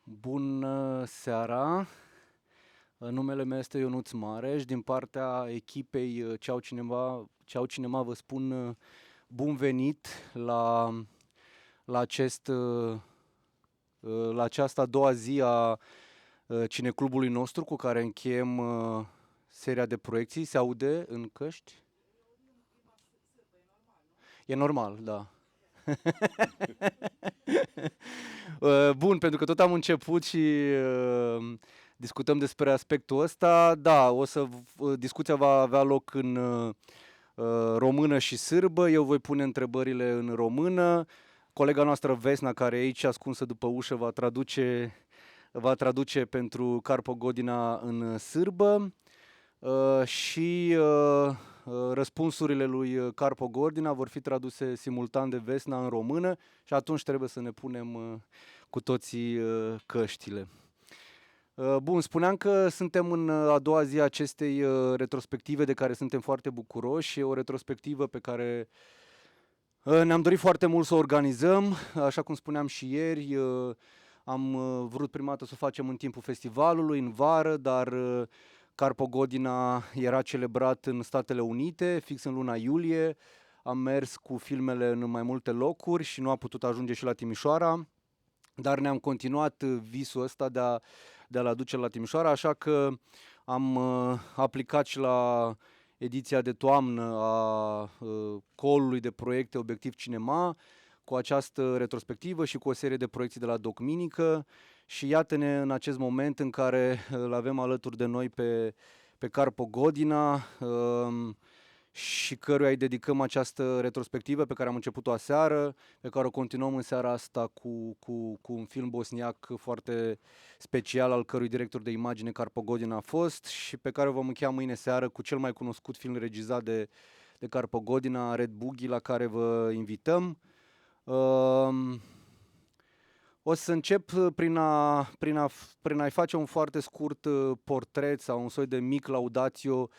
Bună seara! Numele meu este Ionuț Mareș. Din partea echipei Ceau Cinema vă spun bun venit la, acest, la această a doua zi a cineclubului nostru cu care încheiem seria de proiecții. Se aude în căști? E normal, da. Bun, pentru că tot am început și discutăm despre aspectul ăsta. Da, discuția va avea loc în română și sârbă. Eu voi pune întrebările în română. Colega noastră Vesna, care e aici ascunsă după ușă, va traduce pentru Carpo Godina în sârbă. Răspunsurile lui Carpo Godina vor fi traduse simultan de Vesna în română și atunci trebuie să ne punem cu toții căștile. Bun, spuneam că suntem în a doua zi a acestei retrospective de care suntem foarte bucuroși. E o retrospectivă pe care ne-am dorit foarte mult să o organizăm. Așa cum spuneam și ieri, am vrut prima dată să o facem în timpul festivalului, în vară, dar Carpo Godina era celebrat în Statele Unite, fix în luna iulie. Am mers cu filmele în mai multe locuri și nu a putut ajunge și la Timișoara, dar ne-am continuat visul ăsta de a-l aduce la Timișoara, așa că am aplicat și la ediția de toamnă a colului de proiecte Obiectiv Cinema cu această retrospectivă și cu o serie de proiecții de la Doc Minică. Și iată-ne în acest moment în care îl avem alături de noi pe Carpo Godina și căruia îi dedicăm această retrospectivă pe care am început-o aseară, pe care o continuăm în seara asta cu un film bosniac foarte special, al cărui director de imagine Carpo Godina a fost, și pe care o vom încheia mâine seară cu cel mai cunoscut film regizat de Carpo Godina, Red Boogie, la care vă invităm. O să încep prin a-i face un foarte scurt portret sau un soi de mic laudatio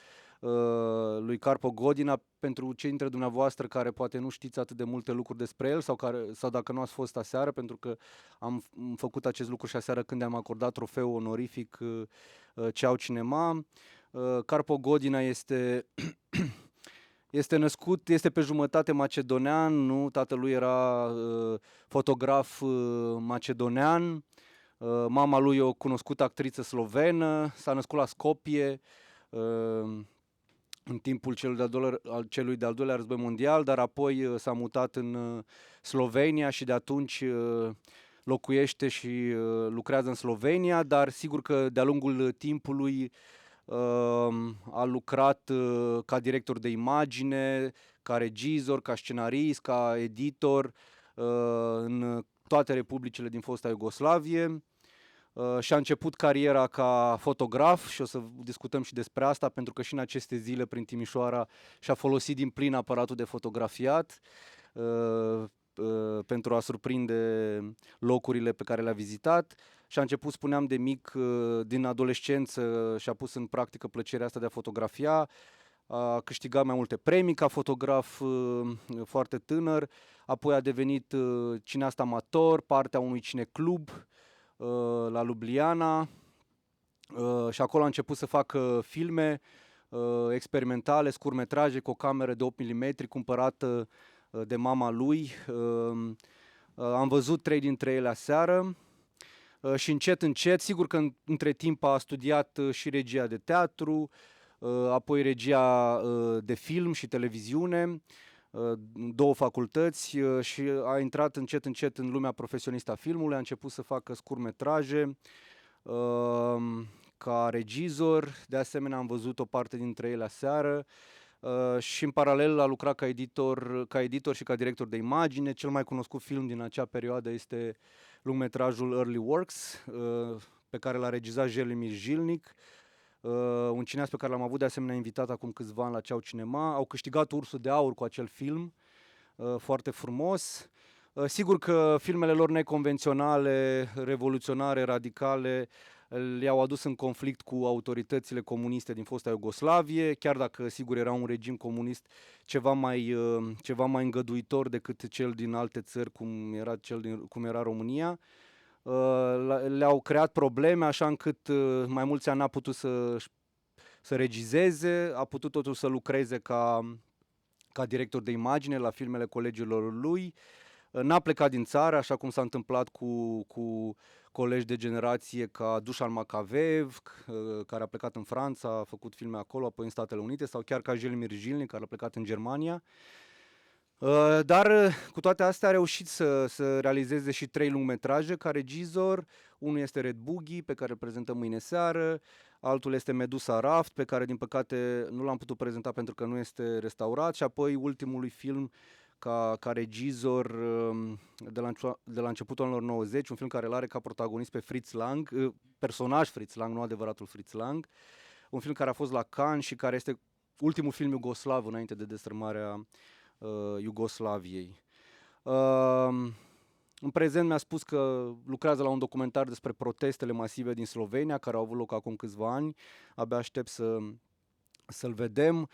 lui Carpo Godina pentru cei dintre dumneavoastră care poate nu știți atât de multe lucruri despre el sau dacă nu ați fost aseară, pentru că am făcut acest lucru și aseară când am acordat trofeul onorific Ceau Cinema. Carpo Godina este născut, este pe jumătate macedonean, nu? Tatălui era fotograf macedonean, mama lui e o cunoscută actriță slovenă, s-a născut la Skopje în timpul celui de-al doilea război mondial, dar apoi s-a mutat în Slovenia și de atunci locuiește și lucrează în Slovenia, dar sigur că de-a lungul timpului a lucrat ca director de imagine, ca regizor, ca scenarist, ca editor în toate republicile din fosta Iugoslavie. Și-a început cariera ca fotograf și o să discutăm și despre asta, pentru că și în aceste zile prin Timișoara și-a folosit din plin aparatul de fotografiat pentru a surprinde locurile pe care le-a vizitat. Și a început, spuneam, de mic, din adolescență, și-a pus în practică plăcerea asta de a fotografia. A câștigat mai multe premii ca fotograf foarte tânăr, apoi a devenit cineast amator, partea unui cineclub la Ljubljana și acolo a început să facă filme experimentale, scurtmetraje cu o cameră de 8 mm cumpărată de mama lui. Am văzut 3 dintre ele aseară și încet, sigur că între timp a studiat și regia de teatru, apoi regia de film și televiziune, 2 facultăți, și a intrat încet în lumea profesionistă a filmului, a început să facă scurtmetraje ca regizor. De asemenea, am văzut o parte dintre ele aseară. Și în paralel a lucrat ca editor și ca director de imagine. Cel mai cunoscut film din acea perioadă este lungmetrajul Early Works, pe care l-a regizat Jelimir Jilnik, un cineast pe care l-am avut de asemenea invitat acum câțiva ani la Ceau Cinema. Au câștigat Ursul de Aur cu acel film, foarte frumos. Sigur că filmele lor neconvenționale, revoluționare, radicale, le-au adus în conflict cu autoritățile comuniste din fosta Iugoslavie, chiar dacă, sigur, era un regim comunist ceva mai îngăduitor decât cel din alte țări, cum era România. le-au creat probleme așa încât mai mulți ani n-a putut să regizeze, a putut totuși să lucreze ca director de imagine la filmele colegilor lui. N-a plecat din țară, așa cum s-a întâmplat cu colegi de generație ca Dušan Makavejev, care a plecat în Franța, a făcut filme acolo, apoi în Statele Unite, sau chiar ca Jelimir Jilnik, care a plecat în Germania. Dar cu toate astea a reușit să realizeze și 3 lungmetraje ca regizor. Unul este Red Boogie, pe care îl prezentăm mâine seară, altul este Medusa Raft, pe care din păcate nu l-am putut prezenta pentru că nu este restaurat, și apoi ultimului film ca regizor de la începutul anilor 90, un film care îl are ca protagonist pe Fritz Lang, personaj Fritz Lang, nu adevăratul Fritz Lang, un film care a fost la Cannes și care este ultimul film iugoslav înainte de destrămarea Iugoslaviei. În prezent mi-a spus că lucrează la un documentar despre protestele masive din Slovenia, care au avut loc acum câțiva ani. Abia aștept să-l vedem.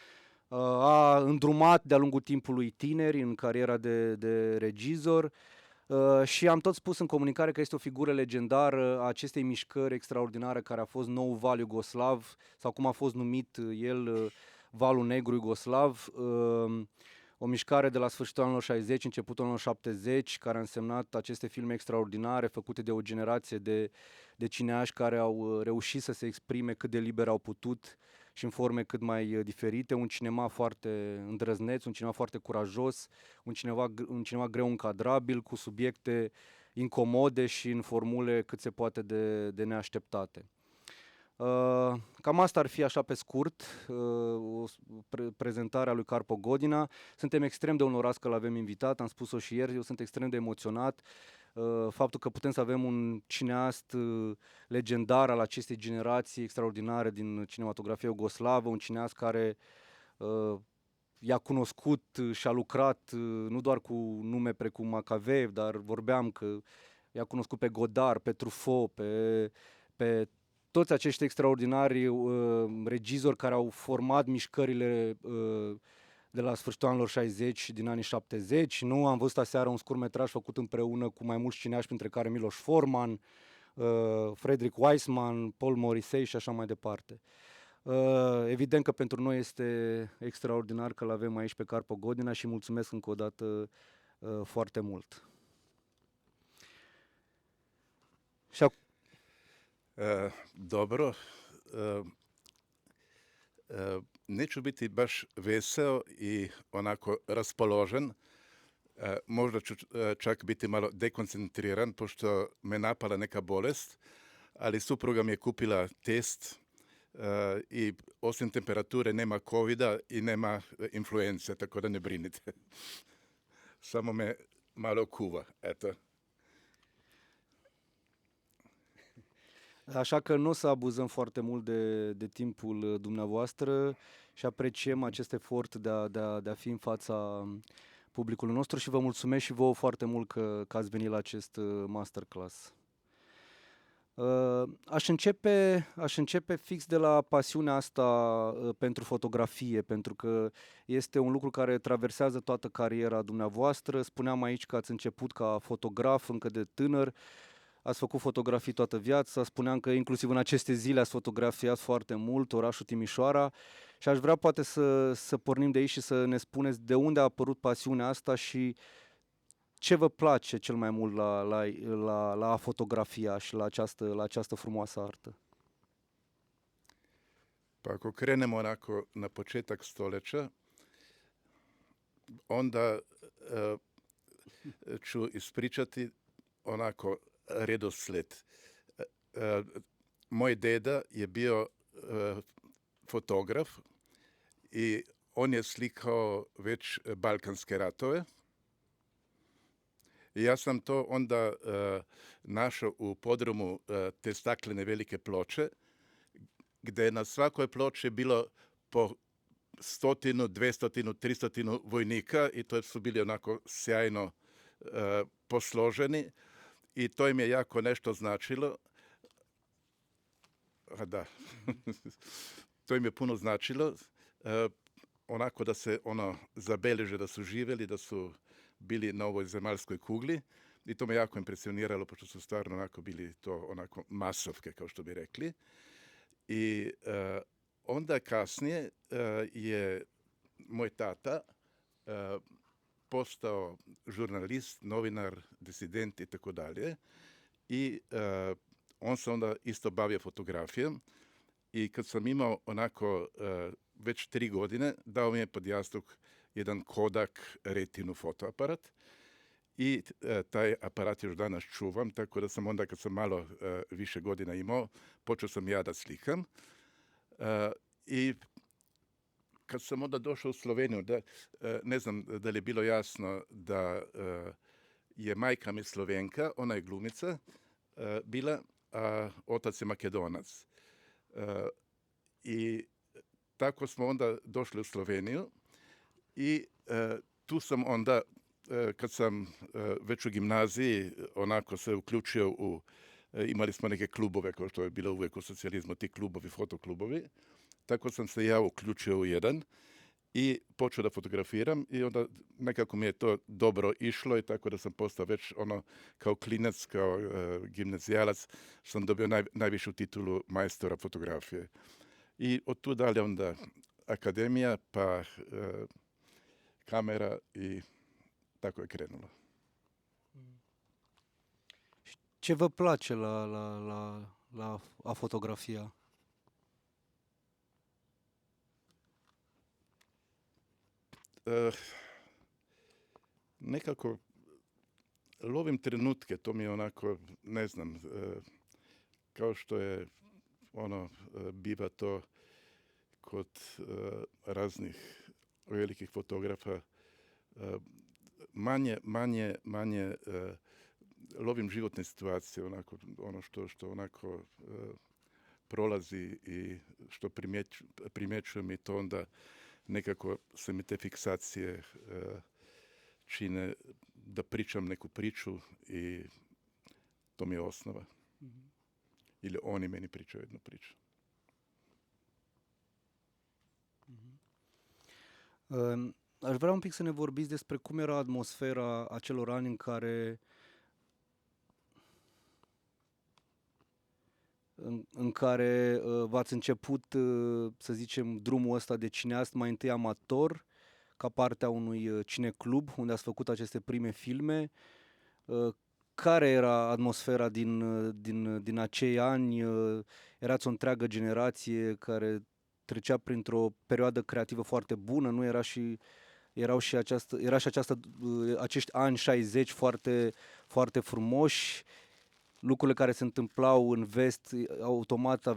A îndrumat de-a lungul timpului tineri în cariera de regizor și am tot spus în comunicare că este o figură legendară a acestei mișcări extraordinare care a fost nou val iugoslav, sau cum a fost numit el, valul negru iugoslav. O mișcare de la sfârșitul anilor 60, începutul anilor 70, care a însemnat aceste filme extraordinare făcute de o generație de cineași care au reușit să se exprime cât de liber au putut și în forme cât mai diferite. Un cinema foarte îndrăzneț, un cinema foarte curajos, un cinema greu încadrabil, cu subiecte incomode și în formule cât se poate de neașteptate. Cam asta ar fi așa pe scurt prezentarea lui Carpo Godina. Suntem extrem de onorați că l-avem invitat, am spus-o și ieri, eu sunt extrem de emoționat. Faptul că putem să avem un cineast legendar al acestei generații extraordinare din cinematografia iugoslavă, un cineast care i-a cunoscut și a lucrat nu doar cu nume precum Makavejev, dar vorbeam că i-a cunoscut pe Godard, pe Truffaut, pe toți acești extraordinari regizori care au format mișcările de la sfârșitul anilor 60 și din anii 70. Nu, am văzut aseară un scurtmetraj făcut împreună cu mai mulți cineași, printre care Miloš Forman, Frederick Wiseman, Paul Morrissey și așa mai departe. Evident că pentru noi este extraordinar că l-avem aici pe Carpo Godina și mulțumesc încă o dată foarte mult. Și dobro. Neću biti baš veseo i onako raspoložen. Možda ću čak biti malo dekoncentriran, pošto me napala neka bolest, ali supruga mi je kupila test i osim temperature nema covida i nema influence, tako da ne brinite. Samo me malo kuva, eto. Așa că nu o să abuzăm foarte mult de timpul dumneavoastră și apreciem acest efort de a fi în fața publicului nostru și vă mulțumesc și vouă foarte mult că ați venit la acest masterclass. Aș începe fix de la pasiunea asta pentru fotografie, pentru că este un lucru care traversează toată cariera dumneavoastră. Spuneam aici că ați început ca fotograf încă de tânăr, ați făcut fotografii toată viața, spuneam că inclusiv în aceste zile ați fotografiat foarte mult orașul Timișoara și aș vrea poate să pornim de aici și să ne spuneți de unde a apărut pasiunea asta și ce vă place cel mai mult la a fotografia și la această frumoasă artă? Pa ako krenemo onako na početak stoljeća, onda ću ispričati onako redosled. Moj deda je bio fotograf i on je slikao već balkanske ratove. I ja sam to onda našao u podrumu te staklene velike ploče, gde je na svakoj ploči bilo po 100, 200, 300 vojnika i to su bili onako sjajno posloženi i to im je jako nešto značilo. A da, to im je puno značilo, onako da se zabeleže da su živeli, da su bili na ovoj zemaljskoj kugli. i to me jako impresioniralo, pošto su stvarno onako bili to onako masovke, kao što bi rekli. I onda kasnije je moj tata postao žurnalist, novinar, disident i tako dalje. I on se onda isto bavio fotografijom. I kad sam imao onako već 3 godine, dao mi je pod jastuk jedan Kodak Retinu fotoaparat. I taj aparat još danas čuvam, tako da sam onda kad sam malo više godina imao, počeo sam ja da slikam. I kad sam onda došao u Sloveniju, ne znam da li je bilo jasno da je majka mi Slovenka, ona je glumica bila, a otac je Makedonac. I tako smo onda došli u Sloveniju i tu sam onda, kad sam već u gimnaziji onako se uključio imali smo neke klubove, kao što je bilo uvijek u socijalizmu, ti klubovi, fotoklubovi. Tako sam se ja uključio u jedan i počeo da fotografiram i onda nekako mi je to dobro išlo i tako da sam postao već kao klinac, kao gimnazijalac, sam dobio najvišu titulu majstora fotografije. I od tu dalje onda akademija, pa kamera i tako je krenulo. Ce vă place la a fotografia? Nekako lovim trenutke, to mi je onako, ne znam, kao što je biva to kod raznih velikih fotografa, manje lovim životne situacije, ono što onako prolazi i što primjećujem i to onda nekako se mi te fiksacije čine da pričam neku priču i to mi je osnova. Mm-hmm. Ili oni meni pričaju jednu priču. Mm-hmm. Aș vrea un pic să ne vorbiți despre cum era atmosfera acelor ani în care v-ați început, să zicem, drumul ăsta de cineast mai întâi amator, ca parte a unui cineclub, unde ați făcut aceste prime filme. Care era atmosfera din acei ani? Erați o întreagă generație care trecea printr-o perioadă creativă foarte bună, nu era și acești ani 60 foarte, foarte frumoși. Lucrurile care se întâmplau în vest automat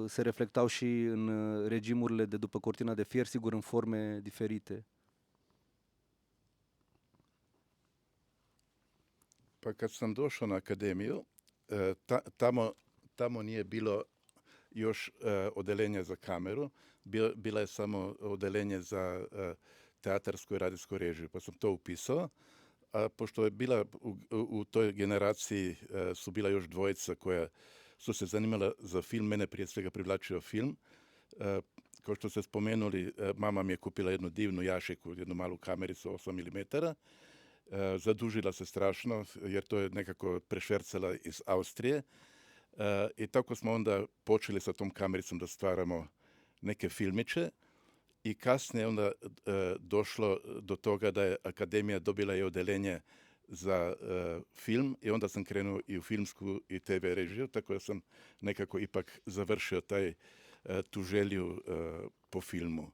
se reflectau și în regimurile de după cortina de fier, sigur în forme diferite. Pa kad sam došao na akademiju, tamo nije bilo još odelenje za kameru, bila je samo odelenje za teatarsku i radijsku režiju, pa sam to upisao. A pošto je bila u toj generaciji su bila još dvojica koja su se zanimala za film, mene prije svega privlačio film. Kao što ste spomenuli, mama mi je kupila jednu divnu jašiku, jednu malu kamericu 8 mm. Zadužila se strašno jer to je nekako prešvercala iz Austrije. I tako smo onda počeli sa tom kamericom da stvaramo neke filmiće. I kasnije onda došlo do toga da je akademija dobila i odelenje za film i onda sam krenuo i u filmsku i TV režiju, tako da sam nekako ipak završio tu želju po filmu.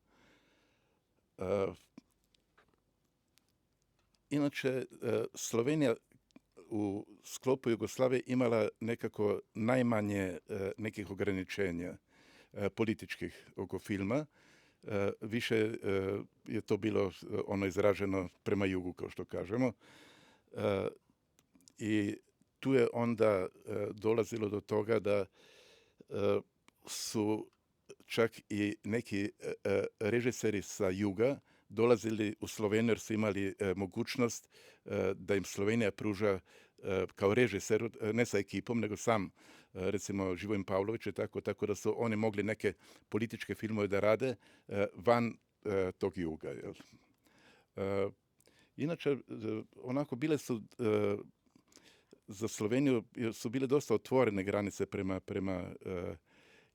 Inače, Slovenija u sklopu Jugoslavije imala nekako najmanje nekih ograničenja političkih oko filma. Više je to bilo izraženo prema jugu, kao što kažemo. I tu je onda dolazilo do toga da su čak i neki režiseri sa juga dolazili u Sloveniju jer su imali mogućnost da im Slovenija pruža kao režiser, ne sa ekipom, nego sam, recimo Živojin Pavlović je tako da su oni mogli neke političke filmove da rade van tog juga. Inače, onako bile su za Sloveniju su bile dosta otvorene granice prema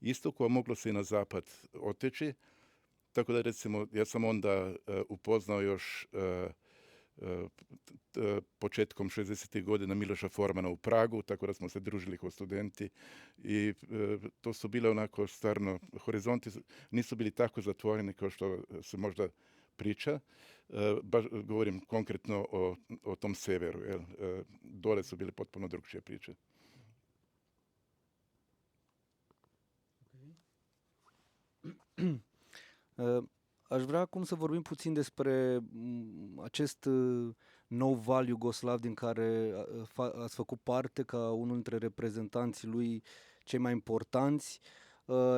istoku, a moglo se i na zapad oteći. Tako da recimo ja sam onda upoznao još početkom 60. godina Miloša Formana u Pragu, tako da smo se družili kao studenti i to su bile onako stvarno, horizonti nisu bili tako zatvoreni kao što se možda priča. Baš govorim konkretno o tom severu. Jel? Dole su bile potpuno drugčije priče. Aș vrea acum să vorbim puțin despre acest nou val iugoslav din care ați făcut parte ca unul dintre reprezentanții lui cei mai importanți.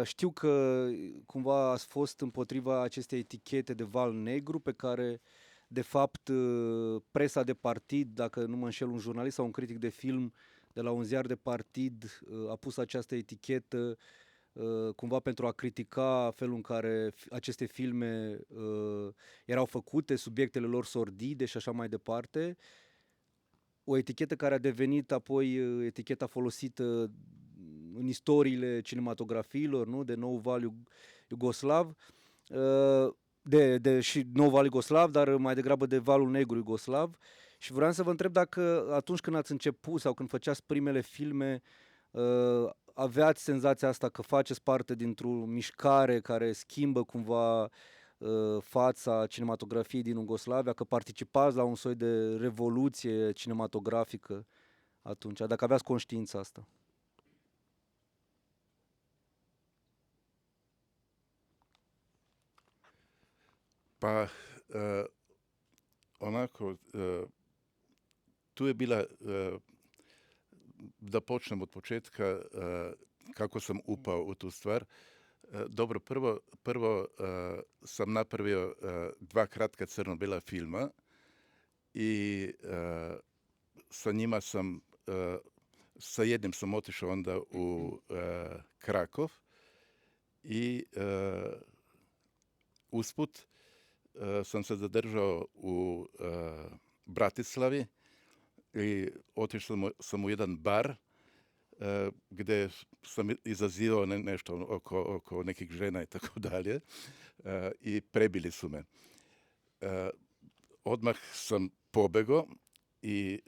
Știu că cumva ați fost împotriva acestei etichete de val negru pe care de fapt presa de partid, dacă nu mă înșel, un jurnalist sau un critic de film de la un ziar de partid a pus această etichetă cumva pentru a critica felul în care aceste filme erau făcute, subiectele lor sordide și așa mai departe. O etichetă care a devenit apoi eticheta folosită în istoriile cinematografiilor, nu? De nou val iugoslav, și nou val iugoslav, dar mai degrabă de valul negru iugoslav. Și vreau să vă întreb dacă atunci când ați început sau când făceați primele filme, aveați senzația asta că faceți parte dintr-o mișcare care schimbă cumva fața cinematografiei din Iugoslavia, că participați la un soi de revoluție cinematografică atunci, dacă aveați conștiința asta. Pa, onako, tu je bila, da počnem od početka, kako sam upao u tu stvar. Dobro, prvo sam napravio 2 kratka crno-bela filma i sa njima sam, sa jednim sam otišao onda u Krakov i usput sam se zadržao u Bratislavi i otišao sam u jedan bar gdje sam izazivao nešto oko nekih žena i tako dalje i prebili su me. Odmah sam pobegao i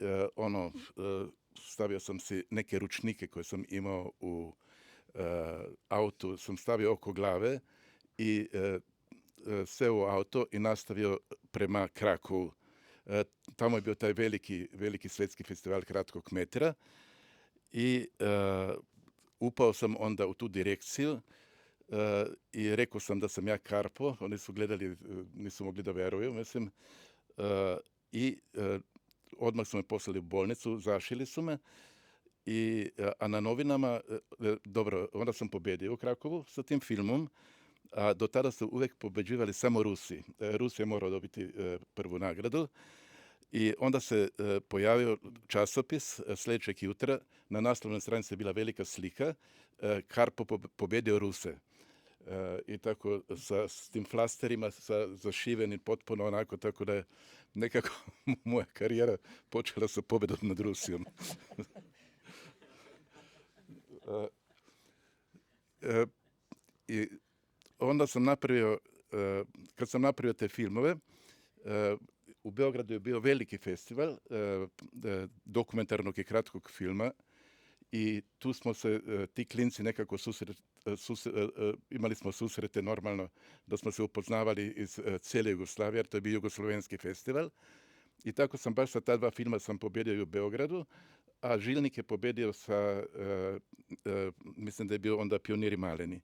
stavio sam si neke ručnike koje sam imao u autu, sam stavio oko glave i seo u auto i nastavio prema Krakovu. Tamo je bio taj veliki svjetski festival kratkog metra i upao sam onda u tu direkciju i rekao sam da sam ja Karpo. Oni su gledali, nisu mogli da veruju, mislim. I odmah su me poslali u bolnicu, zašili su me. A na novinama, dobro, onda sam pobedio u Krakovu sa tim filmom, a do tada su uvijek pobeđivali samo Rusi. Rus je morao dobiti prvu nagradu i onda se pojavio časopis sljedećeg jutra. Na naslovnoj stranici je bila velika slika, Karpo pobedio Ruse. I tako s tim flasterima, zašiveni potpuno onako, tako da je nekako moja karijera počela sa pobjedom nad Rusijom. I onda sam napravio, kad sam napravio te filmove, u Beogradu je bio veliki festival dokumentarnog i kratkog filma i tu smo se, ti klinci nekako imali smo susrete normalno da smo se upoznavali iz cijele Jugoslavije, jer to je bio Jugoslovenski festival. I tako sam baš sa ta 2 filma sam pobjedio i u Beogradu, a Žilnik je pobjedio sa, mislim da je bio onda Pioniri maleni.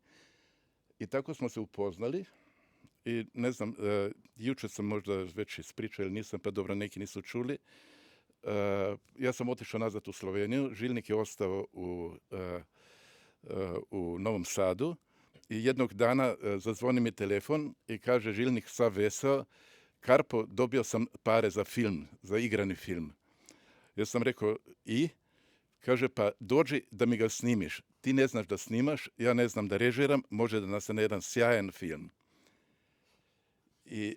I tako smo se upoznali i ne znam, jučer sam možda već ispričao ili nisam, pa dobro, neki nisu čuli. Ja sam otišao nazad u Sloveniju, Žilnik je ostao u Novom Sadu i jednog dana zazvoni mi telefon i kaže Žilnik sav veseo, Karpo, dobio sam pare za film, za igrani film. Ja sam rekao, i? Kaže, pa dođi da mi ga snimiš. Ti ne znaš da snimaš, ja ne znam da režiram, može da nastane jedan sjajan film. I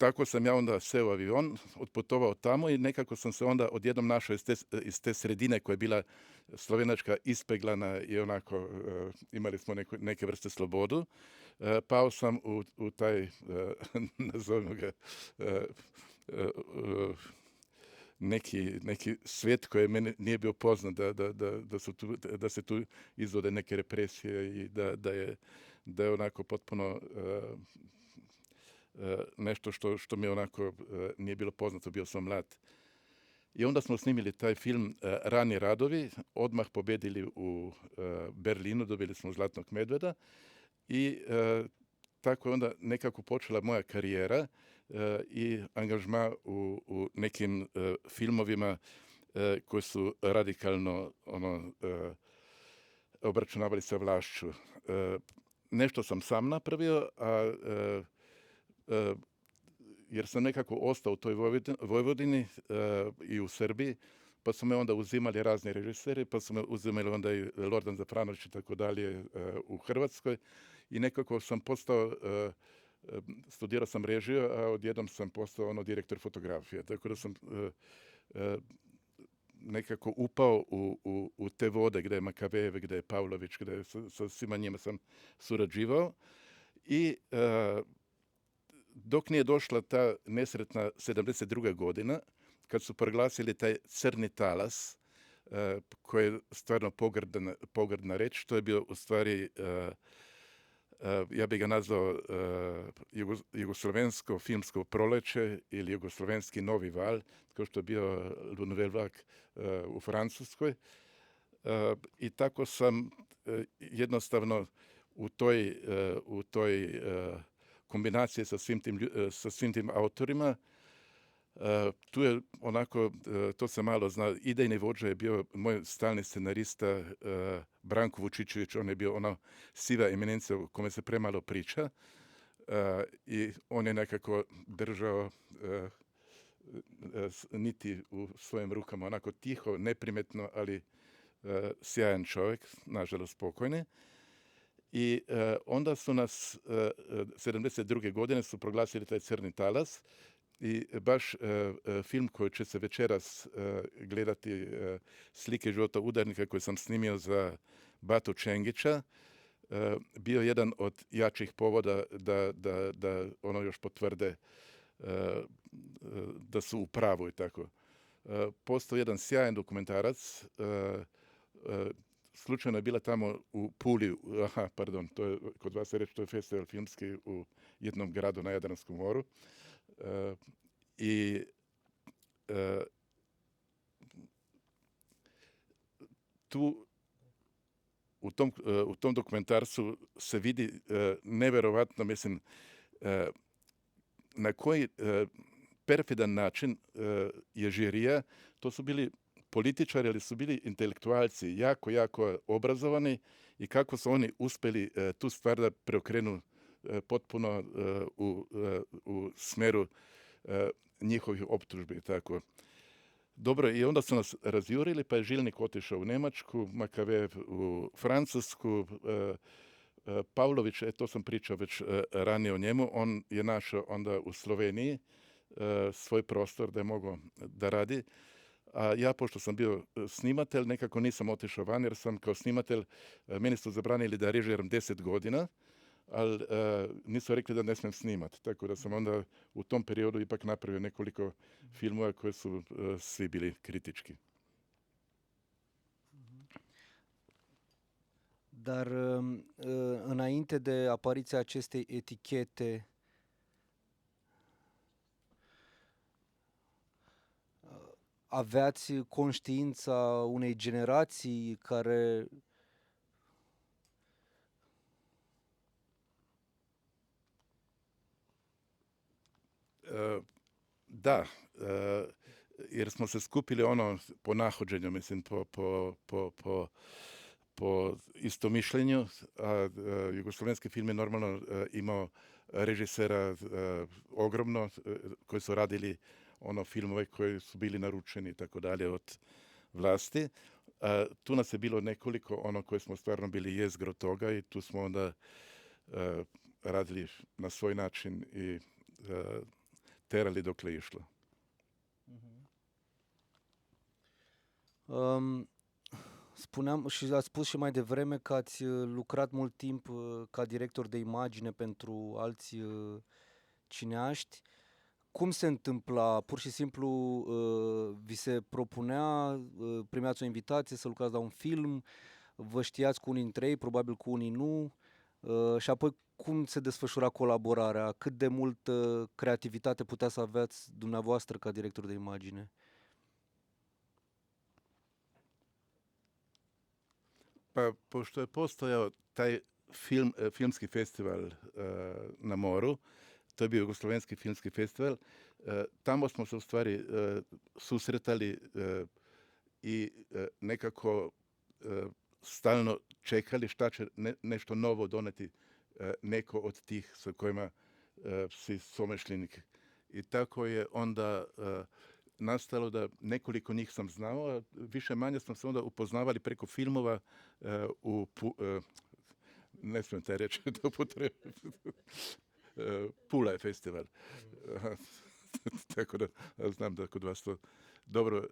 tako sam ja onda seo u avion, otputovao tamo i nekako sam se onda odjednom našao iz te sredine koja je bila slovenačka ispeglana i onako imali smo neke vrste slobodu. Pao sam u taj, nazovimo ga, neki svijet koji meni nije bio poznat, da se tu izvode neke represije i da je onako potpuno nešto što mi onako nije bilo poznato, bio sam mlad. I onda smo snimili taj film Rani radovi, odmah pobedili u Berlinu, dobili smo Zlatnog medveda i tako je onda nekako počela moja karijera i angažma u nekim filmovima koji su radikalno obračunavali sa vlašću. Nešto sam sam napravio, jer sam nekako ostao u toj Vojvodini i u Srbiji, pa su me onda uzimali razni režiseri, pa su me uzimali onda i Lordan Zafranović i tako dalje u Hrvatskoj i nekako sam postao, studirao sam režiju, a odjednom sam postao direktor fotografije, tako da sam nekako upao u te vode gdje je Makavejev, gdje je Pavlović, gdje sa svima njima sam surađivao i dok nije došla ta nesretna 72. godina, kad su proglasili taj crni talas, koji je stvarno pogrdna reč, to je bio u stvari, ja bih ga nazvao jugoslovensko filmsko proleće ili jugoslovenski novi val, kao što je bio Le Nouvel Vague u Francuskoj. I tako sam jednostavno u toj kombinacije sa svim tim autorima. Tu je onako, to se malo zna, idejni vođa je bio moj stalni scenarista Branko Vučićević, on je bio ona siva eminencija o kome se premalo priča i on je nekako držao niti u svojim rukama, onako tiho, neprimetno, ali sjajan čovjek, nažalost pokojni. I onda su nas 72. godine su proglasili taj crni talas i baš film koji će se večeras gledati, Slike života udarnika, koji sam snimio za Batu Čengića, bio jedan od jačih povoda da ono još potvrde da su u pravu i tako. Postoji jedan sjajan dokumentarac, slučajno je bila tamo u Puli, to je kod vas reći, to je festival filmski u jednom gradu na Jadranskom moru. I tu u tom dokumentarcu se vidi neverovatno, mislim, na koji perfidan način je žirija, to su bili političari, ali su bili intelektualci, jako obrazovani i kako su oni uspjeli tu stvar da preokrenu potpuno u smeru njihovih optužbi. Tako. Dobro, i onda su nas razjurili, pa je Žilnik otišao u Njemačku, Makavejev u Francusku, Pavlović, to sam pričao već ranije o njemu, on je našao onda u Sloveniji svoj prostor da je mogao da radi. A ja, pošto sam bio snimatelj, nekako nisam otišao van, jer sam kao snimatelj, meni su zabranili da režiram 10 godina, ali nisu rekli da ne smijem snimati. Tako da sam onda u tom periodu ipak napravio nekoliko filmova koji su svi bili kritički. Dar înainte de apariția acestei etichete, aveați conștiința unei generații care Da, jer smo se skupili po nahođenju, mislim, po istomišljenju, a jugoslovenski film je normalno imao režisera ogromno, koji su radili filmove koji su bili naručeni i tako dalje od vlasti. Tu nas je bilo nekoliko koji smo stvarno bili jezgro toga i tu smo onda radili na svoj način i terali dokle je išlo. Spuneam și ați spus și mai devreme că ați lucrat mult timp ca director de imagine pentru alți cineaști. Cum se întâmpla? Pur și simplu vi se propunea, primeați o invitație să lucrați la un film, vă știați cu unii dintre ei, probabil cu unii nu, și apoi cum se desfășura colaborarea? Cât de multă creativitate putea să aveați dumneavoastră ca director de imagine? Pa, pošto je postojao taj filmski festival na moru, to je bio Jugoslovenski filmski festival, tamo smo se u stvari susretali i nekako stalno čekali šta će nešto novo doneti neko od tih sa kojima si somešljenik. I tako je onda nastalo da nekoliko njih sam znao, a više manje smo se onda upoznavali preko filmova ne smijem taj reći da upotrebim. Pula je festival. Tako da znam da kod vas to dobro.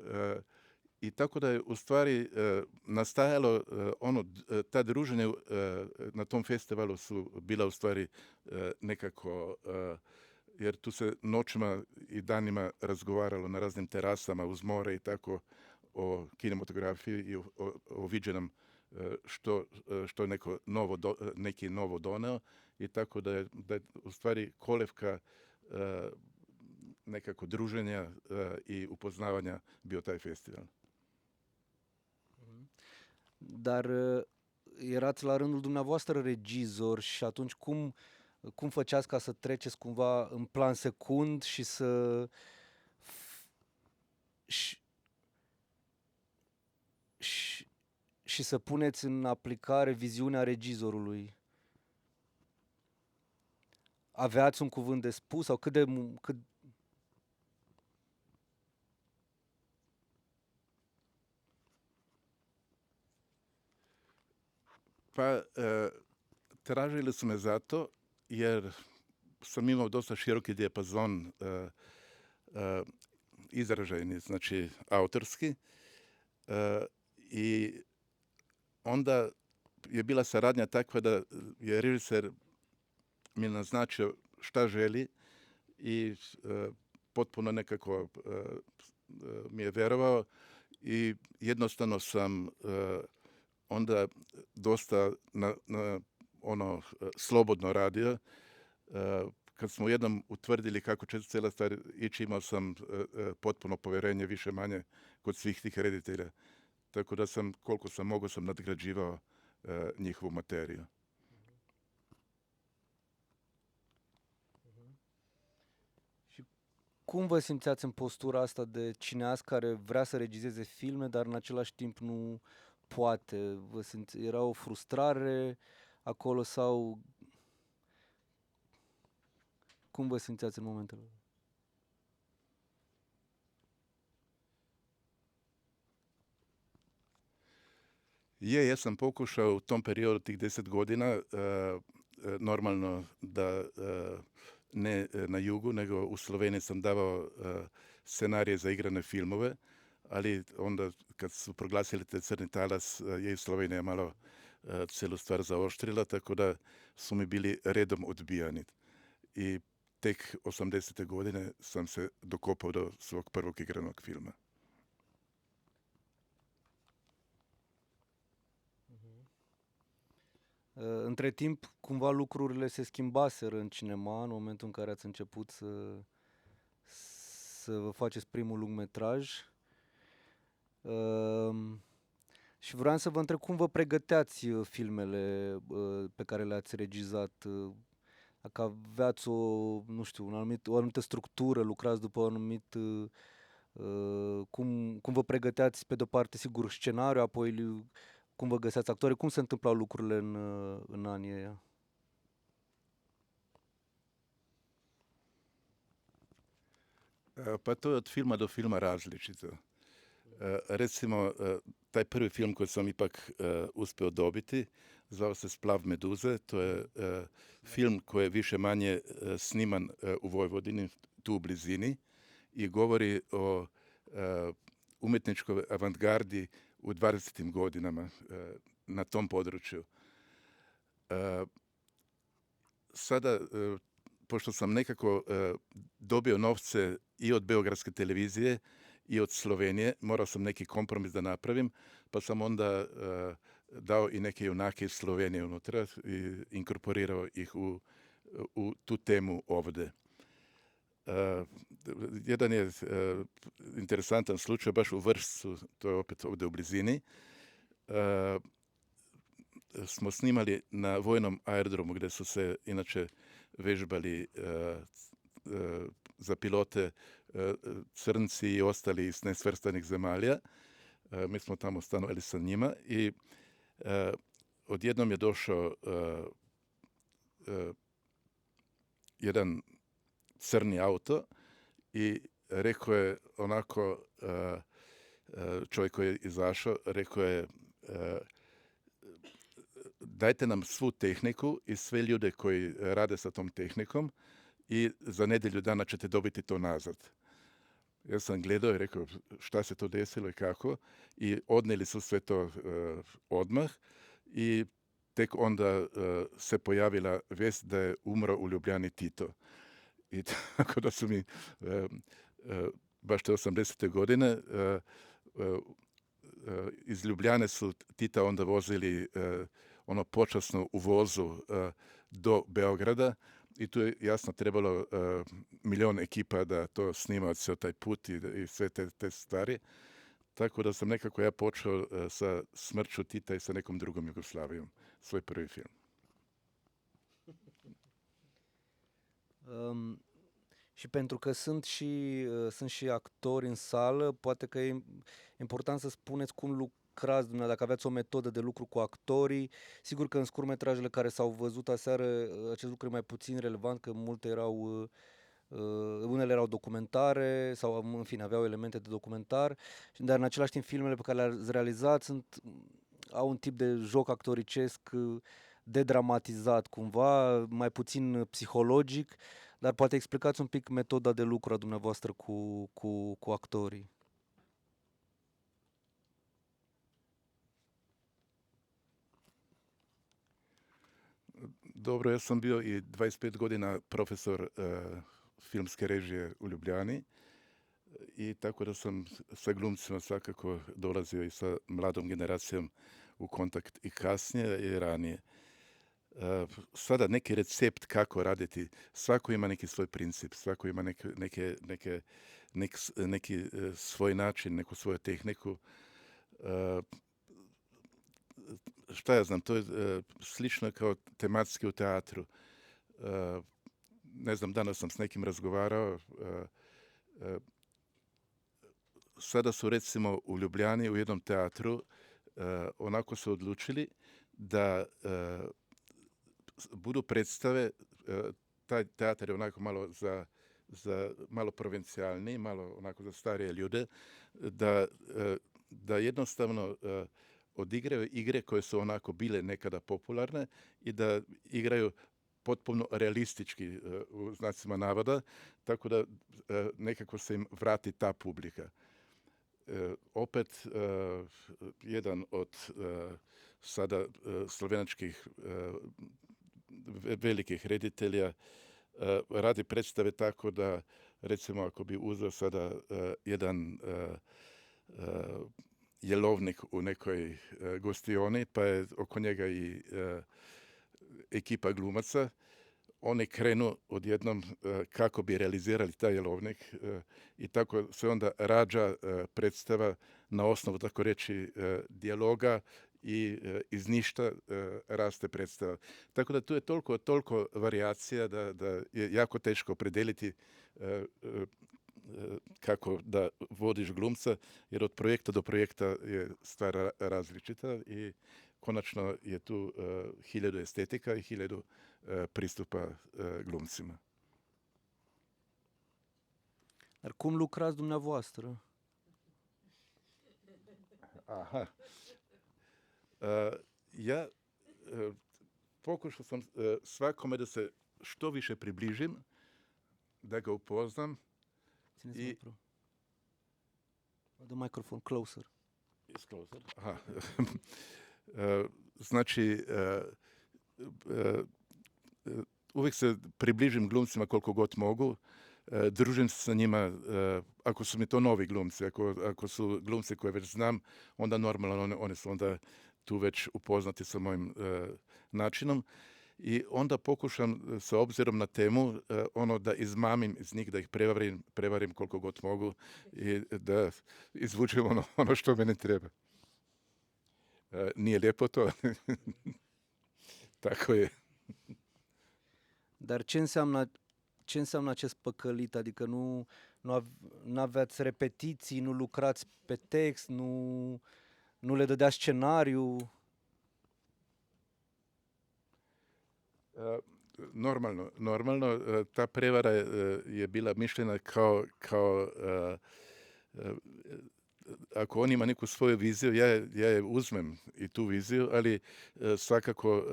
I tako da je u stvari nastajalo ta druženja na tom festivalu su bila u stvari nekako, jer tu se noćima i danima razgovaralo na raznim terasama uz more i tako o kinematografiji i o viđenom što je neki novo doneo i tako da je u stvari kolevka nekako druženja i upoznavanja bio taj festival. Dar erați la rândul dumneavoastră regizor și atunci cum făceați ca să treceți cumva în plan secund și și să puneți în aplicare viziunea regizorului? Aveați un cuvânt de spus sau cât Pa, tražili su me zato jer sam imao dosta široki dijapazon izražajni, znači autorski. I onda je bila saradnja takva da je režiser mi naznačio šta želi i potpuno nekako mi je verovao i jednostavno sam onda dosta slobodno radio. Kad smo jednom utvrdili kako će cijela stvar ići, imao sam potpuno povjerenje više manje kod svih tih reditelja. Tako da sam, koliko sam mogao, sam nadgrađivao njihovu materiju. Și cum vă simțeați în postura asta de cineast care vrea să regizeze filme, dar în același timp nu poate? Era o frustrare acolo sau cum vă simțeați în momentele ăla? Ja sam pokušao u tom periodu tih 10 godina normalno da ne na jugu, nego u Sloveniji sam davao scenarije za igrane filmove, ali onda kad su proglasili te crni talas je i Slovenija malo celu stvar zaoštrila, tako da su mi bili redom odbijani. I tek 80. godine sam se dokopao do svog prvog igranog filma. Între timp, cumva lucrurile se schimbaseră în cinema în momentul în care ați început să vă faceți primul lungmetraj. Și vreau să vă întreb cum vă pregăteați filmele pe care le-ați regizat. Dacă aveați o anumită structură, lucrați după o anumit... cum vă pregăteați pe de-o parte, sigur, scenariu, apoi cum vă găseați actori, cum se întâmplau lucrurile în anii ăia? Pa to je od filma do filma različito. Recimo, taj prvi film koji sam ipak uspeo dobiti, zvao se Splav meduze, to je film koji je više manje sniman u Vojvodini, tu u blizini i govori o umjetničkoj avantgardi u 20. godinama na tom području. Sada, pošto sam nekako dobio novce i od Beogradske televizije i od Slovenije, morao sam neki kompromis da napravim, pa sam onda dao i neke junake iz Slovenije unutra i inkorporirao ih u tu temu ovdje. Jedan je interesantan slučaj, baš u Vršcu, to je opet ovdje u blizini. Smo snimali na vojnom aerodromu gdje su se inače vežbali za pilote crnci i ostali iz nesvrstanih zemalja. Mi smo tamo stanovali sa njima i odjednom je došao jedan crni auto i rekao je onako, čovjek koji je izašao, rekao je dajte nam svu tehniku i sve ljude koji rade sa tom tehnikom i za nedjelju dana ćete dobiti to nazad. Ja sam gledao i rekao šta se to desilo i kako i odnijeli su sve to odmah i tek onda se pojavila vijest da je umro u Ljubljani Tito. I tako da su mi baš te 80. godine iz Ljubljane su Tita onda vozili ono počasno u vozu do Beograda i tu je jasno trebalo milion ekipa da to snima cijel taj put i sve te stvari. Tako da sam nekako ja počeo sa smrću Tita i sa nekom drugom Jugoslavijom, svoj prvi film. Și pentru că sunt și actori în sală, poate că e important să spuneți cum lucrați dumneavoastră, dacă aveți o metodă de lucru cu actorii. Sigur că în scurtmetrajele care s-au văzut aseară acest lucru e mai puțin relevant, că unele erau documentare sau în fine aveau elemente de documentar, dar în același timp filmele pe care le-ați realizat au un tip de joc actoricesc dedramatizat cumva, mai puțin psihologic, dar poate explicați un pic metoda de lucru a dumneavoastră cu actorii. Dobro, ja sam bio i 25 godina profesor filmske režije u Ljubljani i tako da sam sa glumcima svakako dolazio i sa mladom generacijom u kontakt i kasnije i ranije. Sada neki recept kako raditi, svako ima neki svoj princip, svako ima neki svoj način, neku svoju tehniku. Šta ja znam, to je slično kao tematski u teatru. Ne znam, danas sam s nekim razgovarao. Sada su recimo u Ljubljani u jednom teatru onako su odlučili da budu predstave, taj teatar je onako malo za malo provincijalni, malo onako za starije ljude, da jednostavno odigraju igre koje su onako bile nekada popularne i da igraju potpuno realistički u znacima navoda, tako da nekako se im vrati ta publika. Opet jedan od sada slovenačkih velikih reditelja radi predstave tako da recimo ako bi uzeo sada jedan jelovnik u nekoj gostioni pa je oko njega i ekipa glumaca, oni krenu odjednom kako bi realizirali taj jelovnik i tako se onda rađa predstava na osnovu, tako reći, dijaloga i iz ništa raste predstava. Tako da tu je toliko varijacija da je jako teško opredeliti kako da vodiš glumca, jer od projekta do projekta je stvar različita i konačno je tu 1000 estetika i 1000 pristupa glumcima. Dar cum lucrați dumneavoastră? Aha. Ja pokušao sam svakome da se što više približim, da ga upoznam. Țineți I- micro. The microphone closer. Aha. Znači, uvijek se približim glumcima koliko god mogu. Družim se sa njima, ako su mi to novi glumci, ako su glumci koje već znam, onda normalno oni su onda tu već upoznati sa mojim načinom. I onda pokušam sa obzirom na temu da izmamim iz njih, da ih prevarim koliko god mogu i da izvučem ono što meni treba. Nije lijepo to. Tako je. Dar ce înseamnă acest păcălit? Adică nu aveați repetiții, nu lucrați pe text, nu le dădea scenariu? Normalno, ta prevara je bila mišljena kao ako on ima neku svoju viziju, ja je uzmem i tu viziju, ali svakako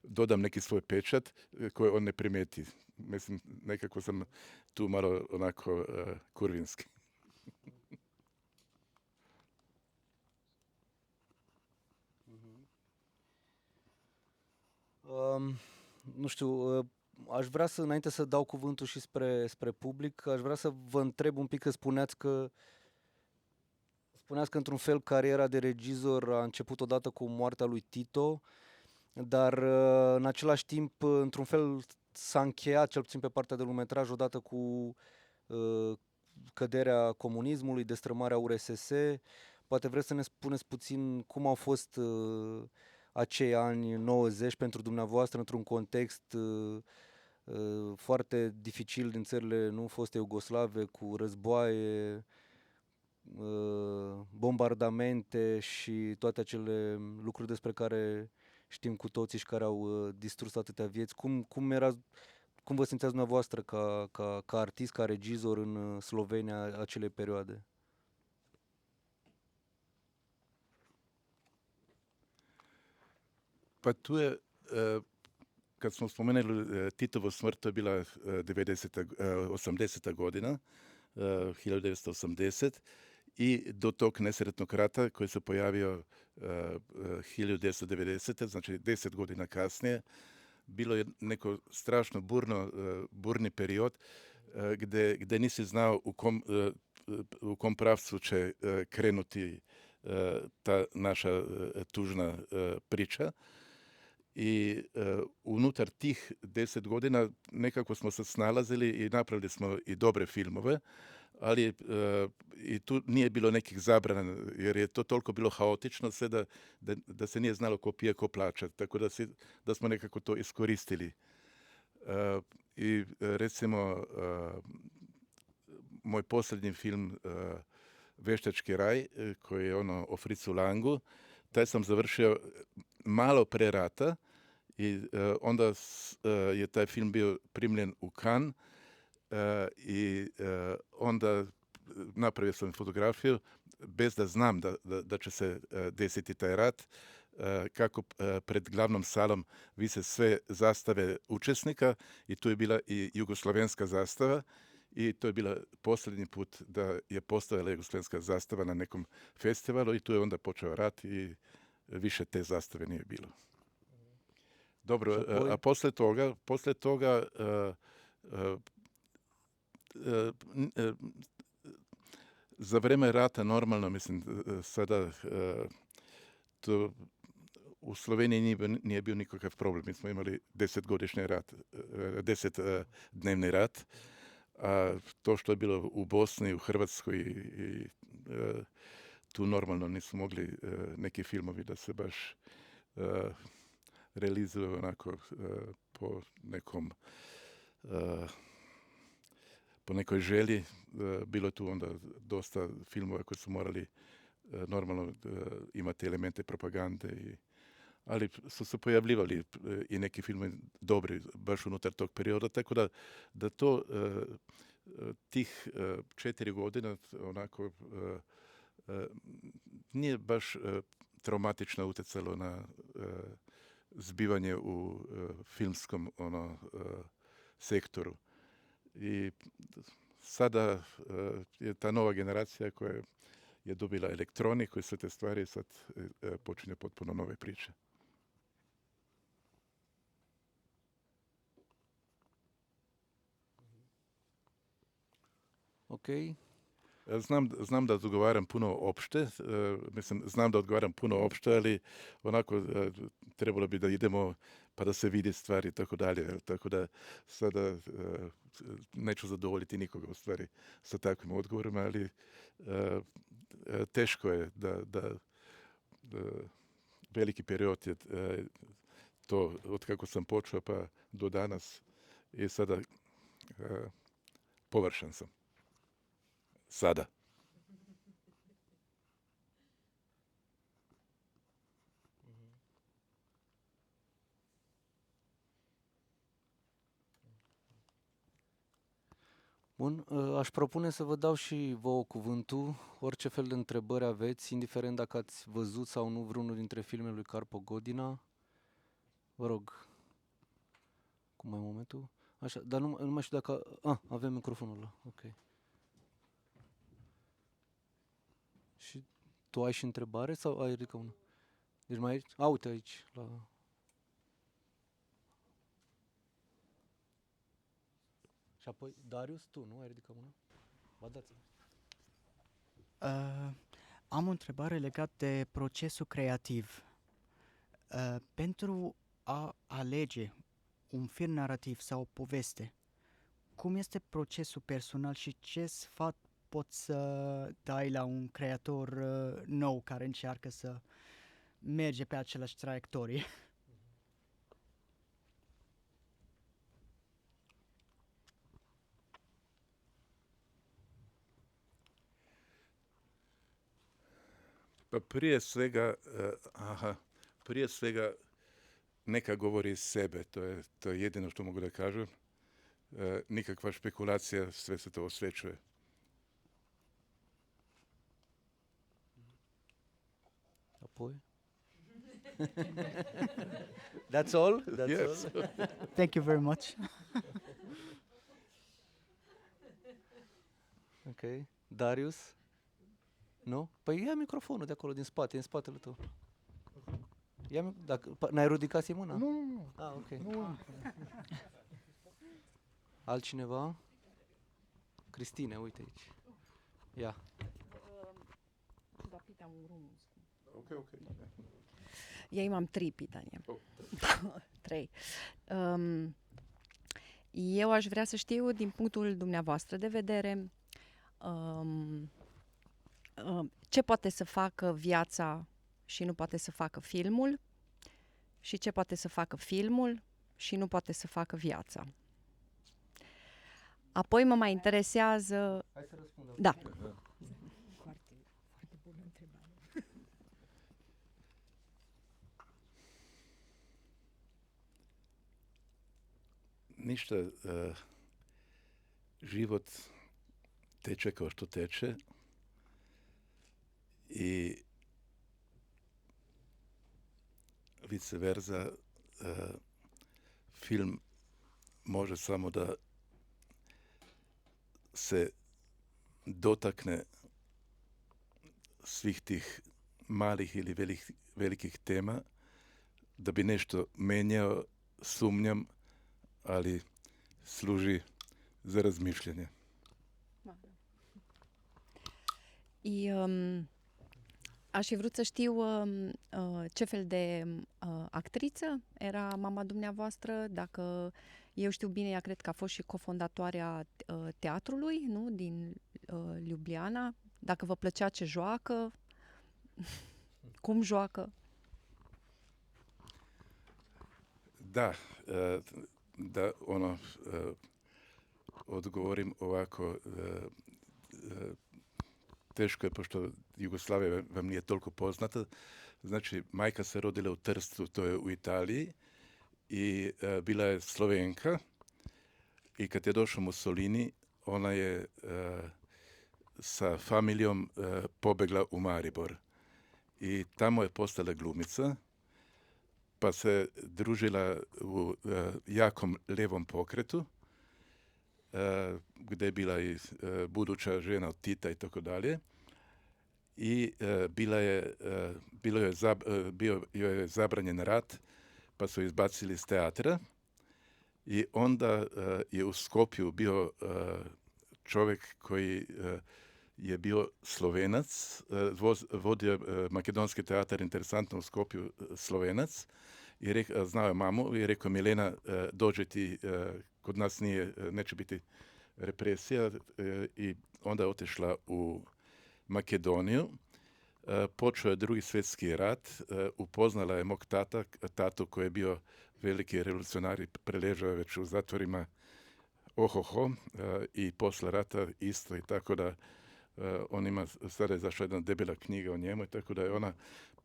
dodam neki svoj pečat koji on ne primeti. Mislim, nekako sam tu malo onako kurvinski. Nu știu, aș vrea să, înainte să dau cuvântul și spre public, aș vrea să vă întreb un pic, că spuneați că într-un fel cariera de regizor a început odată cu moartea lui Tito, dar în același timp, într-un fel, s-a încheiat, cel puțin pe partea de lungmetraj, odată cu căderea comunismului, destrămarea URSS. Poate vreți să ne spuneți puțin cum au fost acei ani 90 pentru dumneavoastră într-un context foarte dificil din țările nu foste iugoslave, cu războaie, bombardamente și toate acele lucruri despre care știm cu toții și care au distrus atâtea vieți. Cum vă simțeați dumneavoastră ca artist, ca regizor în Slovenia acelei perioade? Pa tu je, kad smo spomenuli Titovu smrt, to je bila 80. godina, 1980, i do tog nesretnog rata koji se pojavio 1990. Znači 10 godina kasnije. Bilo je neko strašno burni period gdje nisi znao u kom pravcu će krenuti ta naša tužna priča. I unutar tih 10 godina nekako smo se snalazili i napravili smo i dobre filmove, ali i tu nije bilo nekih zabrana, jer je to toliko bilo haotično sve da se nije znalo ko pije, ko plaća, tako da smo nekako to iskoristili. I recimo moj posljednji film Veštački raj, koji je o Fritzu Langu, taj sam završio malo pre rata i onda je taj film bio primljen u Cannes i onda napravio sam fotografiju bez da znam da će se desiti taj rat, kako pred glavnom salom vise sve zastave učesnika i tu je bila i jugoslavenska zastava i to je bila posljednji put da je postojala jugoslavenska zastava na nekom festivalu i tu je onda počeo rat i više te zastave nije bilo. Dobro, a poslije toga za vreme rata normalno, mislim, sada to u Sloveniji nije bio nikakav problem. Mi smo imali 10-dnevni rat, a to što je bilo u Bosni, u Hrvatskoj i tu normalno nisu mogli neki filmovi da se baš realizuju onako po nekoj želji. Bilo je tu onda dosta filmova koji su morali normalno imati elemente propagande, ali su se pojavljivali i neki filmovi dobri baš unutar tog perioda, tako da to tih 4 godina onako nije baš traumatično utjecalo na zbivanje u filmskom sektoru. I sada je ta nova generacija koja je dobila elektroniku i sve te stvari, sad počinje potpuno nove priče. Ok. Znam da odgovaram puno opšte, znam da odgovaram puno opšte, ali onako trebalo bi da idemo pa da se vidi stvari i tako dalje. Tako da sada neću zadovoljiti nikoga u stvari sa takvim odgovorima, ali teško je da veliki period je to od kako sam počeo pa do danas i sada površan sam. Sada. Bun, aș propune să vă dau și vouă cuvântul, orice fel de întrebări aveți, indiferent dacă ați văzut sau nu vreunul dintre filmele lui Carpo Godina. Vă rog, cum e momentul? Așa, dar nu mai știu dacă... avem microfonul ăla, ok. Și tu ai și întrebare sau ai ridicat una? Deci mai aici? Uite aici, la... Și apoi, Darius, tu, nu ai ridicat una? Ba dați. Am o întrebare legată de procesul creativ. Pentru a alege un film narrativ sau o poveste, cum este procesul personal și ce sfat poți să dai la un creator nou care încearcă să merge pe același traiectorie? Pa prije svega neka govori iz sebe, to je jedino što mogu da kažem. Nikakva špekulacija, sve se to osvećuje. Apoi? That's all? That's Yes. all? Thank you very much. Ok. Darius? Nu? Păi ia microfonul de acolo, din spate, în spatele tău. N-ai ridicat mâna? Nu. Ok. Altcineva? Cristine, uite aici. Ia. Da pitam u rumunsku. Ok. Ja imam 3 pitanja. 3. Eu aș vrea să știu, din punctul dumneavoastră de vedere, ce poate să facă viața și nu poate să facă filmul și ce poate să facă filmul și nu poate să facă viața. Apoi mă mai interesează... Hai să răspundem. Da. Foarte bună întrebare. Ništa, život teče kao što teče i vice versa, film može samo da se dotakne svih tih malih ili velikih tema, da bi nešto menjao, sumnjam, ali služi za razmišljanje. Aș fi vrut să știu ce fel de actriță era mama dumneavoastră, dacă eu știu bine, ea cred că a fost și cofondatoarea teatrului, nu? Din Ljubljana. Dacă vă plăcea ce joacă, cum joacă? Da, odgovorim ovako, teško je, pošto Jugoslavija vam nije toliko poznata. Znači, majka se rodila u Trstu, to je u Italiji, i bila je Slovenka, i kad je došao Mussolini, ona je sa familijom pobegla u Maribor. I tamo je postala glumica, pa se družila u jakom levom pokretu gdje je bila i buduća žena od Tita i tako dalje. I bio je zabranjen rad, pa su izbacili iz teatra. I onda je u Skopju bio čovjek koji je bio Slovenac, vodio makedonski teatar interesantno u Skopju, Slovenac, i znao je mamu i rekao: Milena, dođi ti, kod nas neće biti represija, i onda je otišla u Makedoniju. Počeo je Drugi svjetski rat, upoznala je mog tatu koji je bio veliki revolucionar i preležao je već u zatvorima i posle rata isto, i tako da on ima, sada je zašla jedna debela knjiga o njemu, i tako da je ona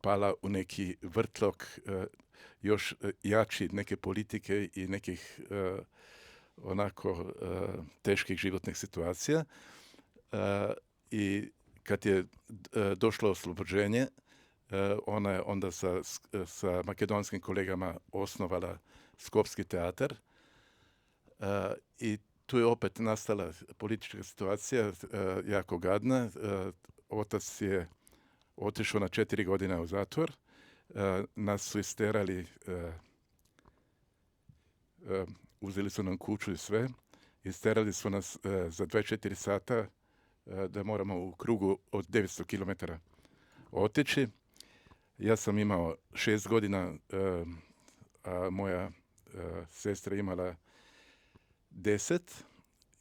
pala u neki vrtlog još jači neke politike i nekih onako teških životnih situacija. I kad je došlo oslobođenje, ona je onda sa makedonskim kolegama osnovala Skopski teatar, i tu je opet nastala politička situacija jako gadna. Otac je otišao na 4 godine u zatvor, nas su isterali, uzeli su nam kuću i sve, isterali su nas za 24 sata da moramo u krugu od 900 km otići. Ja sam imao 6 godina, a moja sestra imala 10,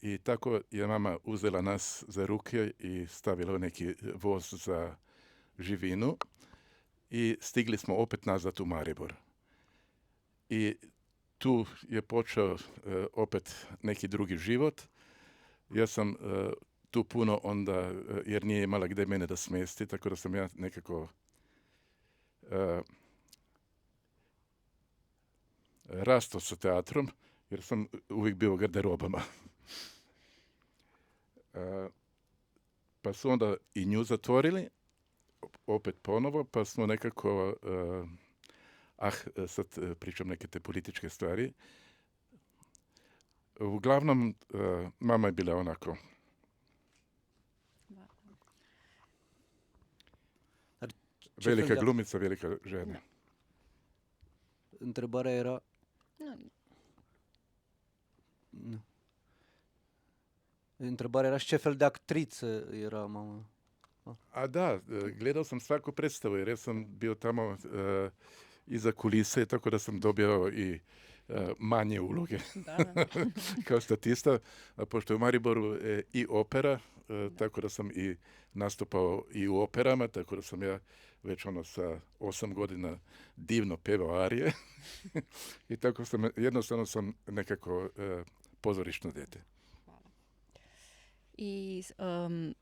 i tako je mama uzela nas za ruke i stavila u neki voz za živinu i stigli smo opet nazad u Maribor. I tu je počeo opet neki drugi život. Ja sam tu puno onda, jer nije imala gdje mene da smjesti, tako da sam ja nekako rastao sa teatrom, jer sam uvijek bio u garderobama. Pa su onda i nju zatvorili, opet ponovo, pa smo nekako, sad pričam neke te političke stvari. Uglavnom, mama je bila onako. Velika glumica, velika žena. Întrebarea era... Nu. Întrebarea era și ce fel de actriță era mama. A da, gledao sam svaku predstavu, jer ja sam bio tamo iza kulise, tako da sam dobio i manje uloge kao statista, a pošto je u Mariboru i opera, tako da sam i nastupao i u operama, tako da sam ja već sa 8 godina divno pevao arije i tako jednostavno sam nekako pozorišno dete.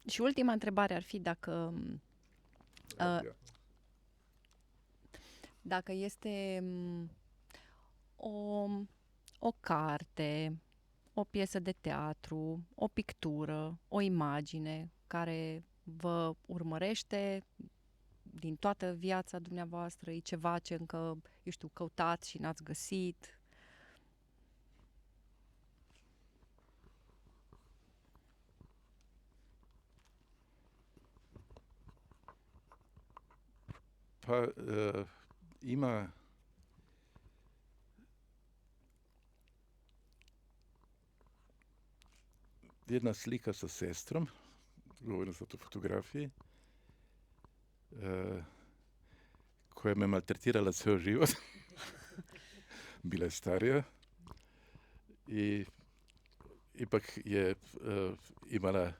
Și ultima întrebare ar fi dacă este o carte, o piesă de teatru, o pictură, o imagine care vă urmărește din toată viața dumneavoastră, e ceva ce încă, căutați și n-ați găsit? Pa ima jedna slika sa sestrom, govorim sad o fotografiji, koja me maltretirala ceo život. Bila je starija i ipak je imala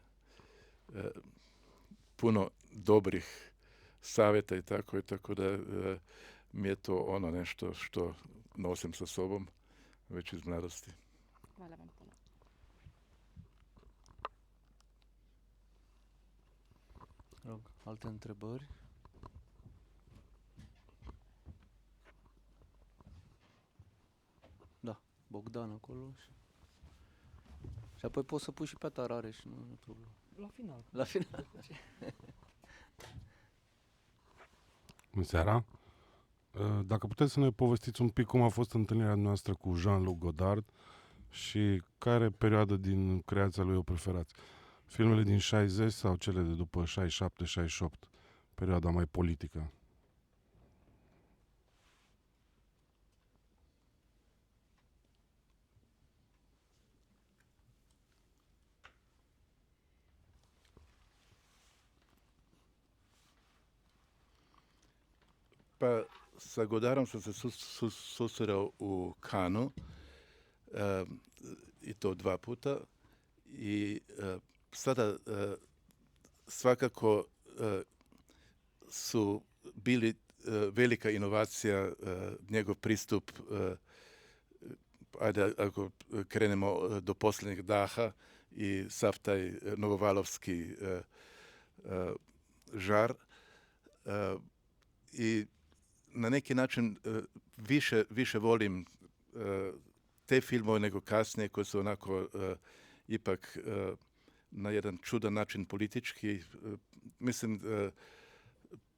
puno dobrih savjeta i tako da mi je to ono nešto što nosim sa sobom već iz mladosti. Hvala vam puno. Rog, alte întrebări? Da, Bogdan acolo. Și apoi poți să pui și pe Tarareș, nu e problemă. La final. La final. Bună seara! Dacă puteți să ne povestiți un pic cum a fost întâlnirea noastră cu Jean-Luc Godard Și care perioadă din creația lui o preferați? Filmele din 60 sau cele de după 67-68? Perioada mai politică. Pa sa Godarom sam se susreo u Kanu i to 2 puta i sada svakako su bili velika inovacija njegov pristup, ajde ako krenemo do posljednjeg daha i sav taj novovalovski žar i na neki način više volim te filmove nego kasnije koji su onako ipak na jedan čudan način politički. Mislim,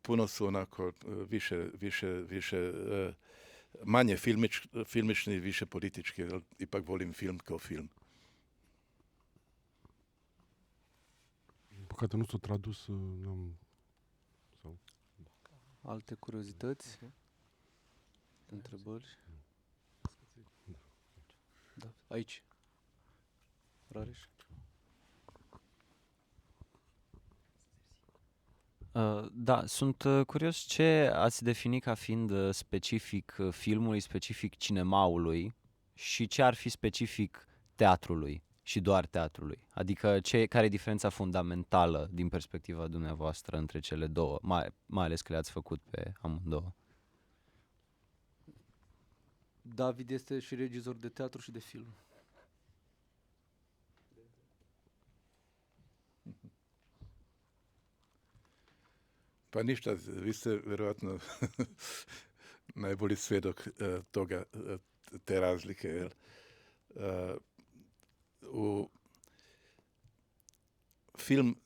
puno su onako više manje filmični, više politički, ali ipak volim film kao film. Păcate nu s-a tradus, n-am... Sau... Alte curiozități? Întrebări? Da. Aici. Rareș? Da, sunt curios ce ați defini ca fiind specific filmului, specific cinemaului și ce ar fi specific teatrului și doar teatrului. Adică care e diferența fundamentală din perspectiva dumneavoastră între cele două, mai ales că le-ați făcut pe amândouă. David este și regizor de teatru și de film. Pa ništa, vi ste vjerojatno najbolji svjedok toga, te razlike. Jel? U film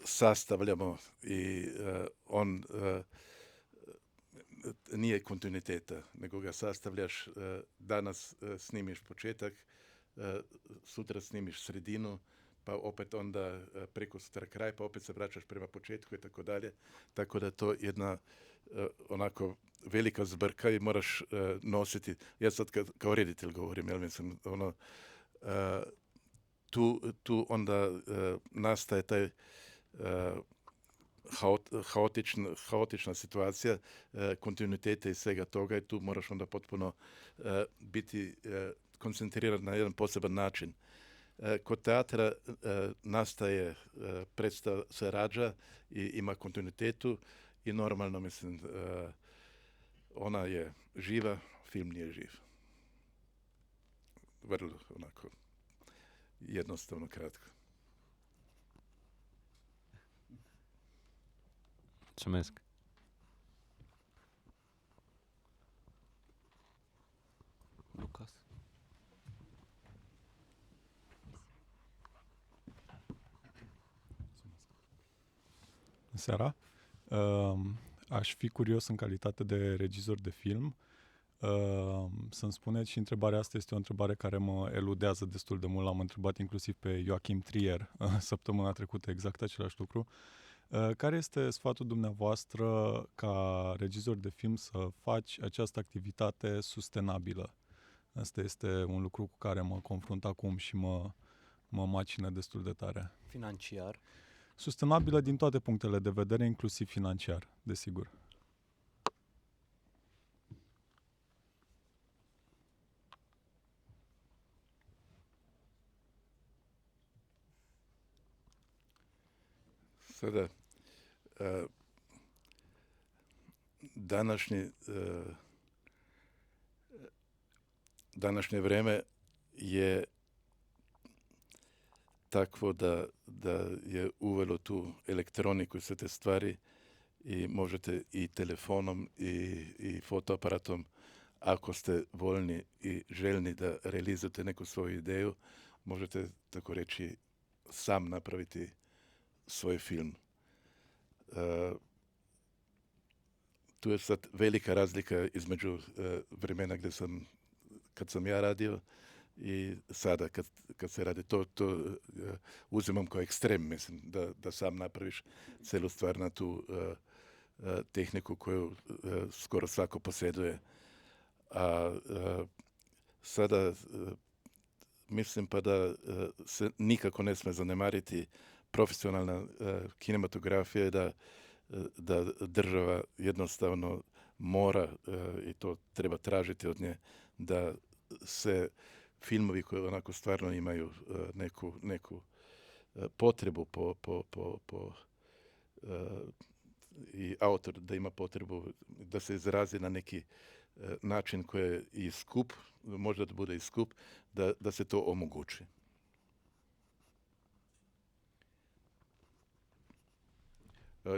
sastavljamo i on nije kontinuiteta, nego ga sastavljaš, danas snimiš početak, sutra snimiš sredinu, pa opet onda preko sutra kraj, pa opet se vraćaš prema početku i tako dalje. Tako da je to jedna onako velika zbrka i moraš nositi. Ja sad kao reditelj govorim, jel mislim, ono, tu onda nastaje taj haotična situacija, kontinuiteta i svega toga i tu moraš onda potpuno biti koncentriran na jedan poseban način. Kod teatra nastaje, predstava se rađa i ima kontinuitetu i normalno, mislim, ona je živa, film nije živ. Vrlo onako jednostavno, kratko. Mulțumesc! Lucas. Seara. Aș fi curios în calitate de regizor de film să-mi spuneți, și întrebarea asta este o întrebare care mă eludează destul de mult, l-am întrebat inclusiv pe Joachim Trier săptămâna trecută, exact același lucru. Care este sfatul dumneavoastră ca regizor de film să faci această activitate sustenabilă? Asta este un lucru cu care mă confrunt acum și mă macină destul de tare. Financiar. Sustenabilă din toate punctele de vedere, inclusiv financiar, desigur. Sada, današnje vreme je takvo da je uvelo tu elektroniku i sve te stvari i možete i telefonom i fotoaparatom, ako ste voljni i željni da realizujete neku svoju ideju, možete, tako reći, sam napraviti svoj film. Tu je sad velika razlika između vremena kad sam ja radio i sada kad se radi to uzimam kao ekstrem, mislim, da sam napraviš celu stvar na tu tehniku koju skoro svako posjeduje. A sada mislim pa da se nikako ne sme zanemariti profesionalna kinematografija i da država jednostavno mora, i to treba tražiti od nje, da se filmovi koji onako stvarno imaju neku potrebu i autor da ima potrebu da se izrazi na neki način koji je i skup, možda da bude i skup, da se to omogući.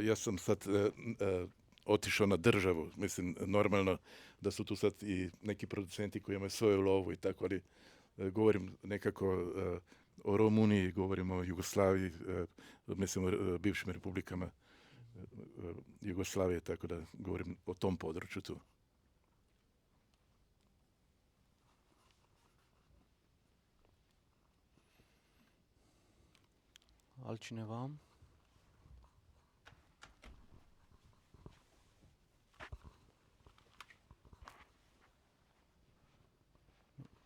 Ja sam sad otišao na državu, mislim, normalno da su tu sad i neki producenti koji imaju svoju lovu i tako, ali govorim nekako o Rumuniji, govorim o Jugoslaviji, mislim o bivšim republikama Jugoslavije, tako da govorim o tom području tu. Altcineva?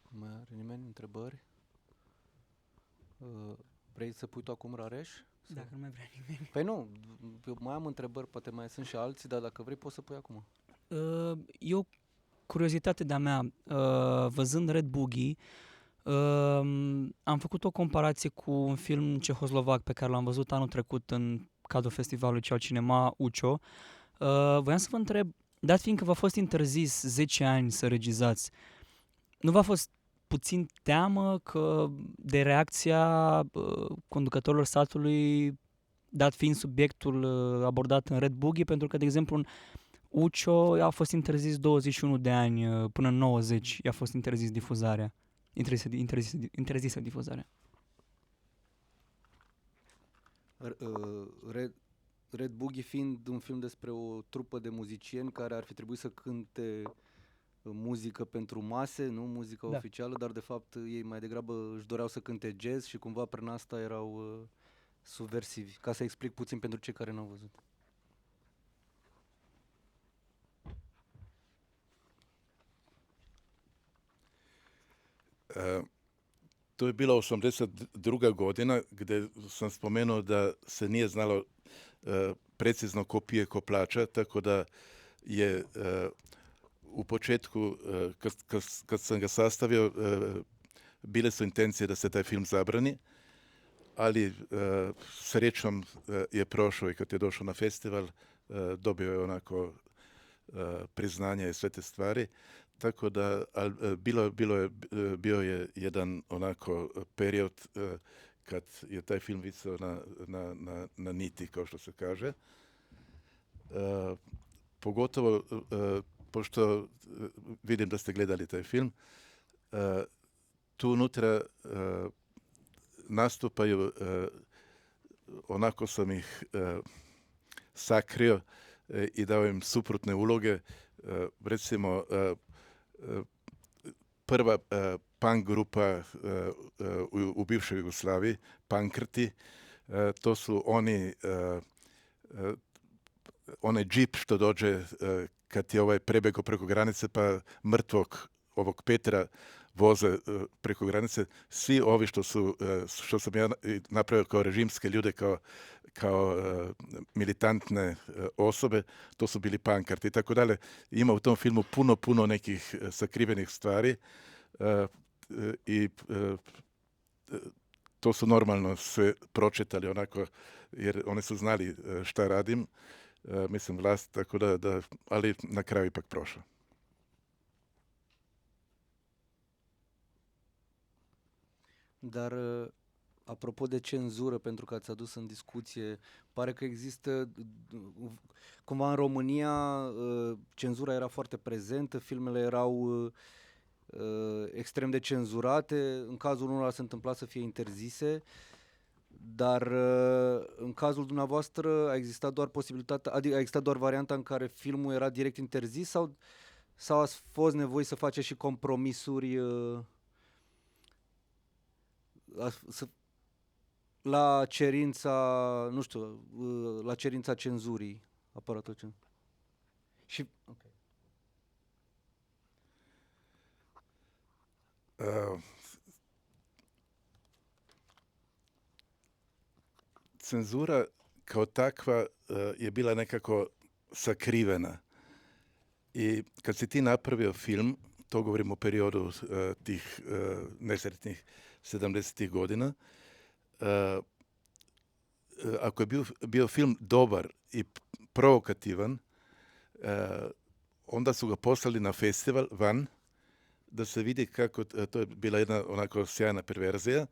Mai are nimeni întrebări? Vrei să pui tu acum, Rareș? Dacă nu mai vrea nimeni. Păi nu, eu mai am întrebări, poate mai sunt și alții, dar dacă vrei poți să pui acum. Eu, curiozitate de-a mea, văzând Red Boogie, am făcut o comparație cu un film cehoslovac pe care l-am văzut anul trecut în cadrul festivalului Ceau Cinema Ucio. Voiam să vă întreb, dat fiindcă v-a fost interzis 10 ani să regizați, nu v-a fost puțin teamă de reacția conducătorilor statului, dat fiind subiectul abordat în Red Boogie, pentru că, de exemplu, în Ucio a fost interzis 21 de ani, până în 90 i-a fost interzis difuzarea. Interzisă difuzarea. Red Boogie fiind un film despre o trupă de muzicieni care ar fi trebuit să cânte muzică pentru mase, nu muzică oficială, dar de fapt ei mai degrabă își doreau să cânte jazz și cumva prin asta erau subversivi. Ca să explic puțin pentru cei care n-au văzut. To je bila 82. godina gdje sam spomenuo da se nije znalo precizno ko pije, ko plaća, tako da je u početku, kad sam ga sastavio, bile su intencije da se taj film zabrani, ali srećom je prošao i kad je došao na festival, dobio je onako priznanje i sve te stvari. Tako da bio je jedan onako period kad je taj film visao na niti, kao što se kaže. Pogotovo, pošto vidim da ste gledali taj film, tu unutra nastupaju, onako sam ih sakrio i dao im suprotne uloge. Recimo, prva punk grupa u bivšoj Jugoslaviji, Pankrti, to su onaj džip što dođe kad je prebego preko granice pa mrtvog ovog Petra voze preko granice. Svi ovi što sam ja napravio kao režimske ljude, kao militantne osobe, to su bili pankarti i tako dalje. Ima u tom filmu puno nekih sakrivenih stvari i to su normalno sve pročitali onako, jer oni su znali šta radim, mislim vlast, tako da, ali na kraju ipak prošlo. Dar, apropo de cenzură, pentru că ați adus în discuție, pare că există, cumva în România, cenzura era foarte prezentă, filmele erau extrem de cenzurate, în cazul unora se întâmpla să fie interzise, dar în cazul dumneavoastră a existat doar posibilitatea, adică a existat doar varianta în care filmul era direct interzis sau a fost nevoie să faceți și compromisuri la cerința, nu știu, la cerința cenzurii, aparatul cenzurii. Și okay. Cenzura kao takva je bila nekako sakrivena. I kad si ti napravio film, to govorim o periodu tih nesretnih 70. godina, ako je bio film dobar i provokativan, onda su ga poslali na festival van, da se vidi kako, to je bila jedna onako sjajna perverzija.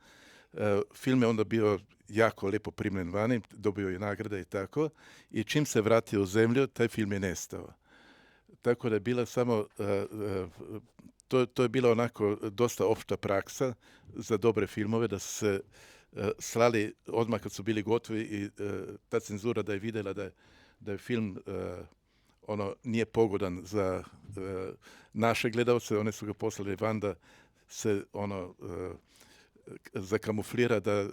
Film je onda bio jako lijepo primljen vani, dobio je nagrade i tako, i čim se vratio u zemlju, taj film je nestao. Tako da je bila samo, to je bila onako dosta opšta praksa za dobre filmove, da su se slali odmah kad su bili gotovi i ta cenzura da je vidjela da je film nije pogodan za naše gledalce, one su ga poslali van da se zakamuflira da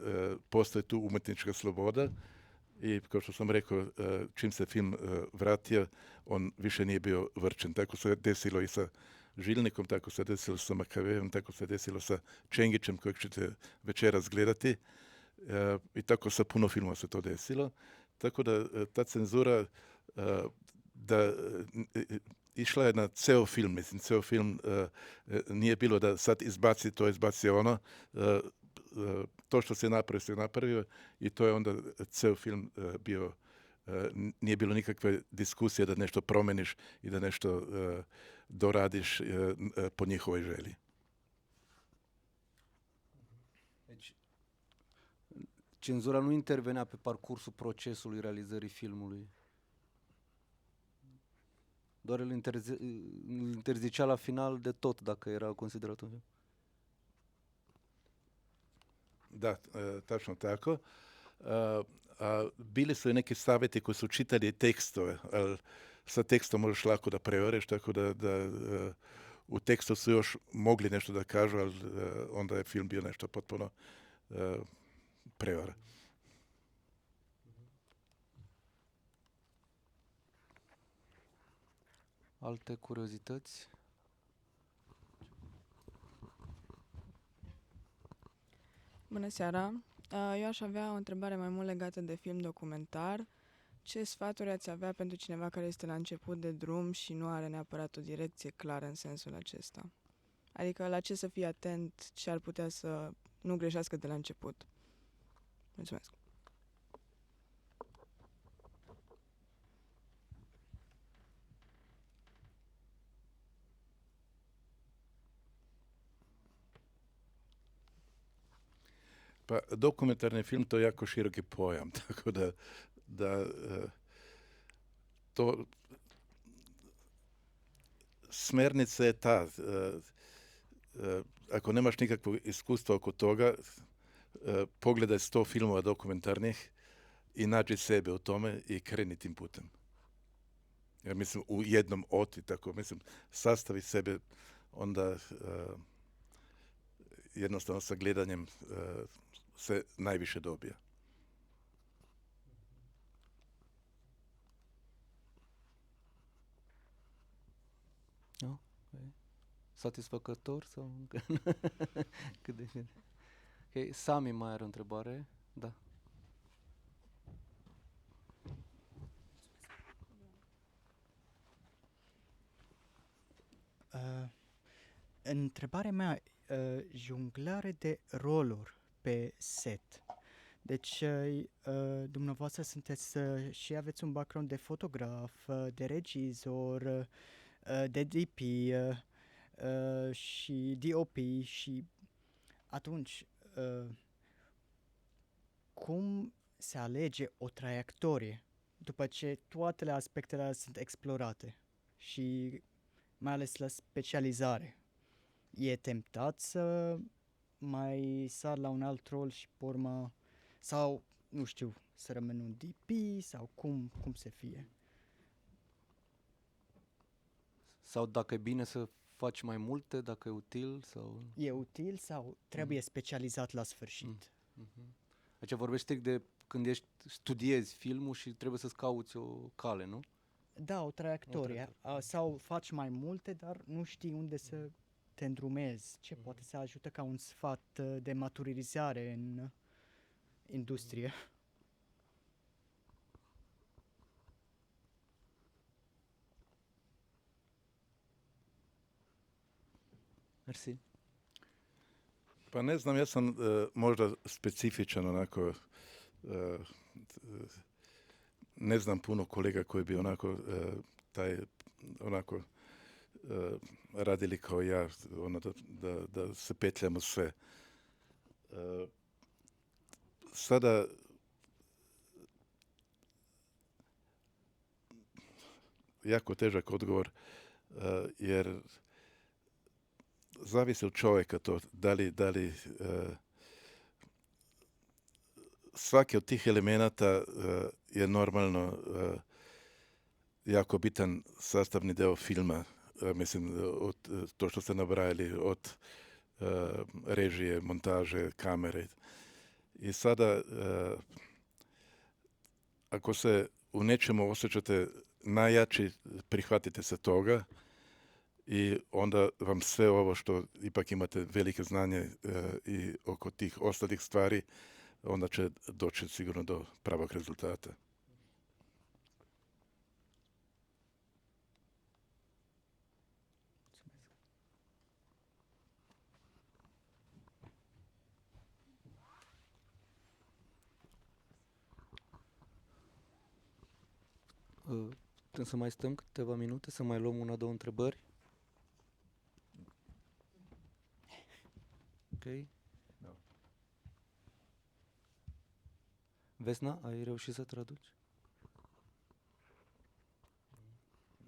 postoji tu umetnička sloboda. I kao što sam rekao, čim se film vratio, on više nije bio vrčen. Tako se desilo i sa Žilnikom, tako se desilo sa Makavejem, tako se desilo sa Čengićem kojeg ćete večeras gledati. I tako sa puno filmova se to desilo. Tako da ta cenzura da išla je na ceo film. Mislim, ceo film nije bilo da sad izbaci to, izbaci ono. To što se napravio i to je onda ceo film bio, nije bilo nikakve diskusije da nešto promeniš i da nešto doradiš po njihovoj želji. Deci, cenzura nu intervenea pe parcursul procesului realizării filmului. Doar îl interzicea la final de tot, dacă era considerat un film. Da, tačno tako. Bili su i neki savjeti koji su čitali tekstove, ali sa tekstom možeš lako da preoreš, tako da u tekstu su još mogli nešto da kažu, ali onda je film bio nešto potpuno preora. Alte curiozități? Bună seara! Eu aș avea o întrebare mai mult legată de film documentar. Ce sfaturi ați avea pentru cineva care este la început de drum și nu are neapărat o direcție clară în sensul acesta? Adică la ce să fie atent și ar putea să nu greșească de la început? Mulțumesc! Pa dokumentarni film to je jako široki pojam, tako da to smernica je ta, ako nemaš nikakvog iskustva oko toga, pogledaj 100 filmova dokumentarnih i nađi sebe u tome i kreni tim putem. Jer mislim u jednom oti, tako mislim, sastavi sebe, onda jednostavno sa gledanjem se najviše dobija. No? Satisfăcător sau încă? Cât de bine. Ok, Sami mai are o întrebare. Da. Întrebarea mea, jonglare de roluri pe set. Deci, dumneavoastră sunteți și aveți un background de fotograf, de regizor, de DP și DOP și atunci, cum se alege o traiectorie după ce toate aspectele sunt explorate și mai ales la specializare? E temptat să mai sar la un alt rol și pe urmă, sau, nu știu, să rămân un DP sau cum se fie? Sau dacă e bine să faci mai multe, dacă e util sau... E util sau trebuie specializat la sfârșit? Aici vorbești strict de când studiezi filmul și trebuie să-ți cauți o cale, nu? Da, o traiectorie. Sau faci mai multe, dar nu știi unde să te îndrumezi. Ce poate să ajută ca un sfat de maturizare în industrie. Mersi. Pa ne znam, ja sam možda specifičan onako, ne znam puno kolega koji bi onako radili kao ja, ono da se petljamo sve. Sada jako težak odgovor, jer zavisi od čovjeka to, da li svaki od tih elemenata je normalno jako bitan sastavni deo filma. Mislim, od to što ste nabrajali, od režije, montaže, kamere. I sada, ako se u nečemu osjećate najjači, prihvatite se toga i onda vam sve ovo što ipak imate velike znanje i oko tih ostalih stvari, onda će doći sigurno do pravog rezultata. Putem să mai stăm câteva minute, să mai luăm una, două întrebări? Ok. Da. Vesna, ai reușit să traduci?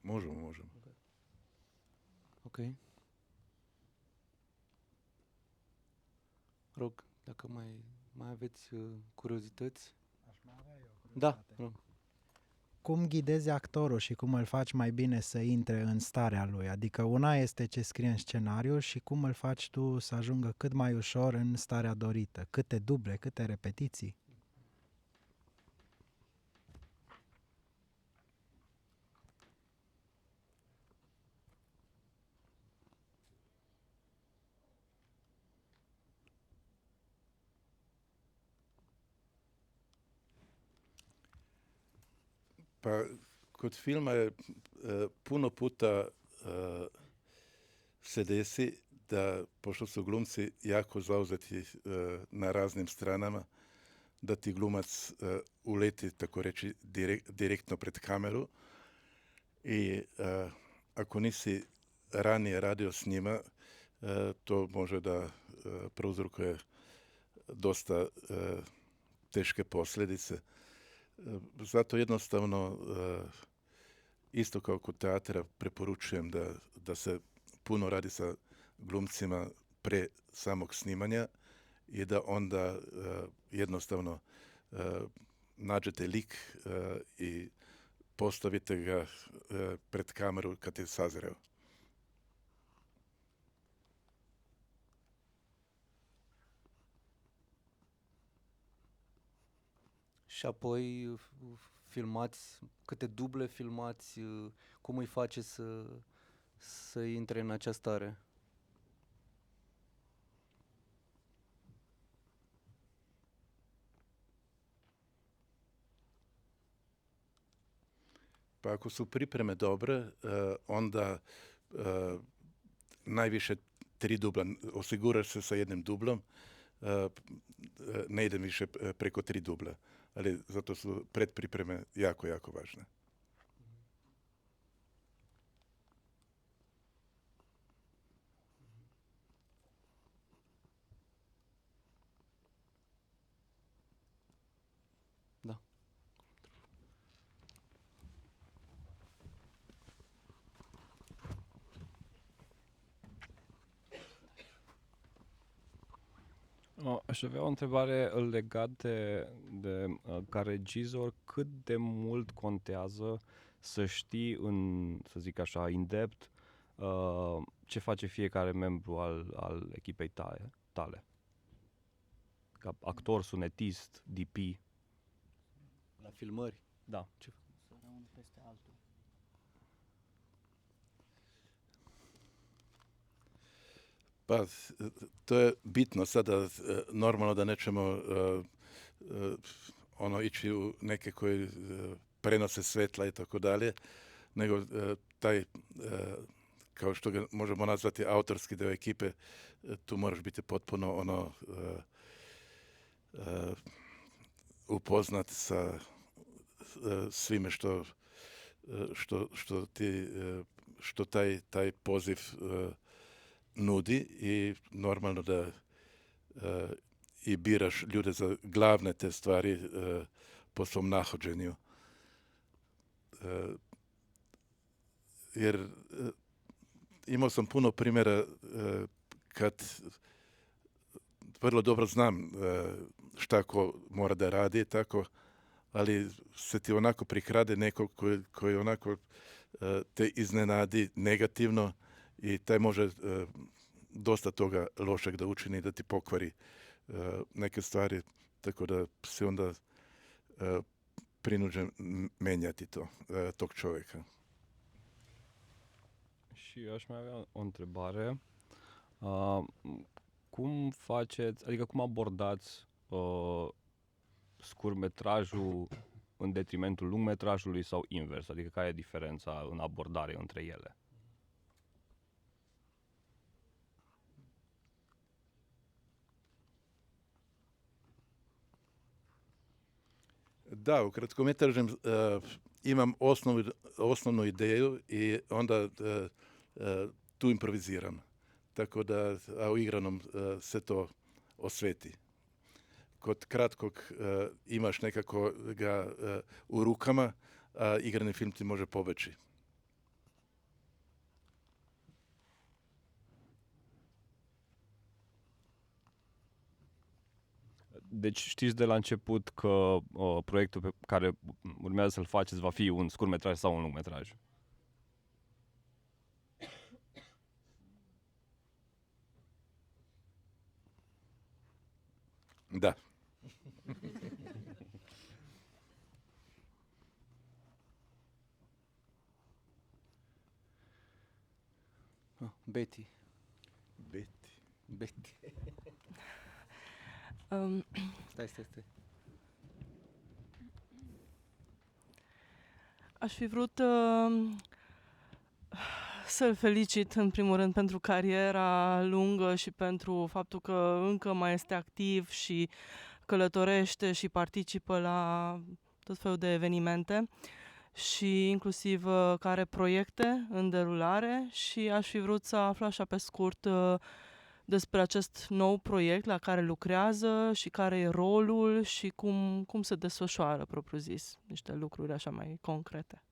Možemo. Ok. Rog, dacă mai aveți curiozități? Da, rog. Cum ghidezi actorul și cum îl faci mai bine să intre în starea lui? Adică una este ce scrie în scenariu și cum îl faci tu să ajungă cât mai ușor în starea dorită. Câte duble, câte repetiții? Pa kod filma je puno puta se desi da, pošto su glumci jako zauzeti na raznim stranama, da ti glumac uleti, tako reći, direktno pred kameru i ako nisi ranije radio s njima, to može da prouzrokuje dosta teške posljedice. Zato jednostavno, isto kao kod teatra, preporučujem da se puno radi sa glumcima pre samog snimanja i da onda jednostavno nađete lik i postavite ga pred kameru kad je sazreo. Și apoi filmați, câte duble filmați, cum îi face să intre în acea stare? Pa ako su pripreme dobre, onda najviše 3 dubla. Osiguraš se sa jednim dublom, ne idem više preko 3 dubla. Ali zato su predpripreme jako, jako važne. Da. Aș avea o întrebare legat de ca regizor, cât de mult contează să știi să zic așa, in-depth, ce face fiecare membru al echipei tale. Ca actor, sunetist, DP. La filmări. Da. Pa, to je bitno sada, normalno da nećemo ići u neke koji prenose svetla i tako dalje, nego taj, kao što ga možemo nazvati, autorski deo ekipe, tu moraš biti potpuno upoznat sa svime što taj poziv nudi i normalno da i biraš ljude za glavne te stvari po svom nahođenju. Jer imao sam puno primjera kad vrlo dobro znam šta ko mora da radi, tako, ali se ti onako prikrade neko koji onako te iznenadi negativno i taj može dosta toga lošeg da učini, da ti pokvari neke stvari, tako da se onda prinuđen menjati tog čovjeka. Și aș mai avea o întrebare. Cum faceți, adică cum abordați scurtmetrajul în detrimentul lungmetrajului sau invers? Adică care e diferența în abordare între ele? Da, u kratkometražnom imam osnovnu ideju i onda tu improviziram. Tako da, a u igranom se to osveti. Kod kratkog imaš nekako ga u rukama, a igrani film ti može pobeći. Deci știți de la început că proiectul pe care urmează să-l faceți va fi un scurtmetraj sau un lungmetraj? Da. Betty. Stai. Aș fi vrut să-l felicit în primul rând pentru cariera lungă și pentru faptul că încă mai este activ și călătorește și participă la tot felul de evenimente și inclusiv că are proiecte în derulare și aș fi vrut să aflu așa pe scurt despre acest nou proiect la care lucrează și care e rolul și cum se desfășoară, propriu-zis, niște lucruri așa mai concrete.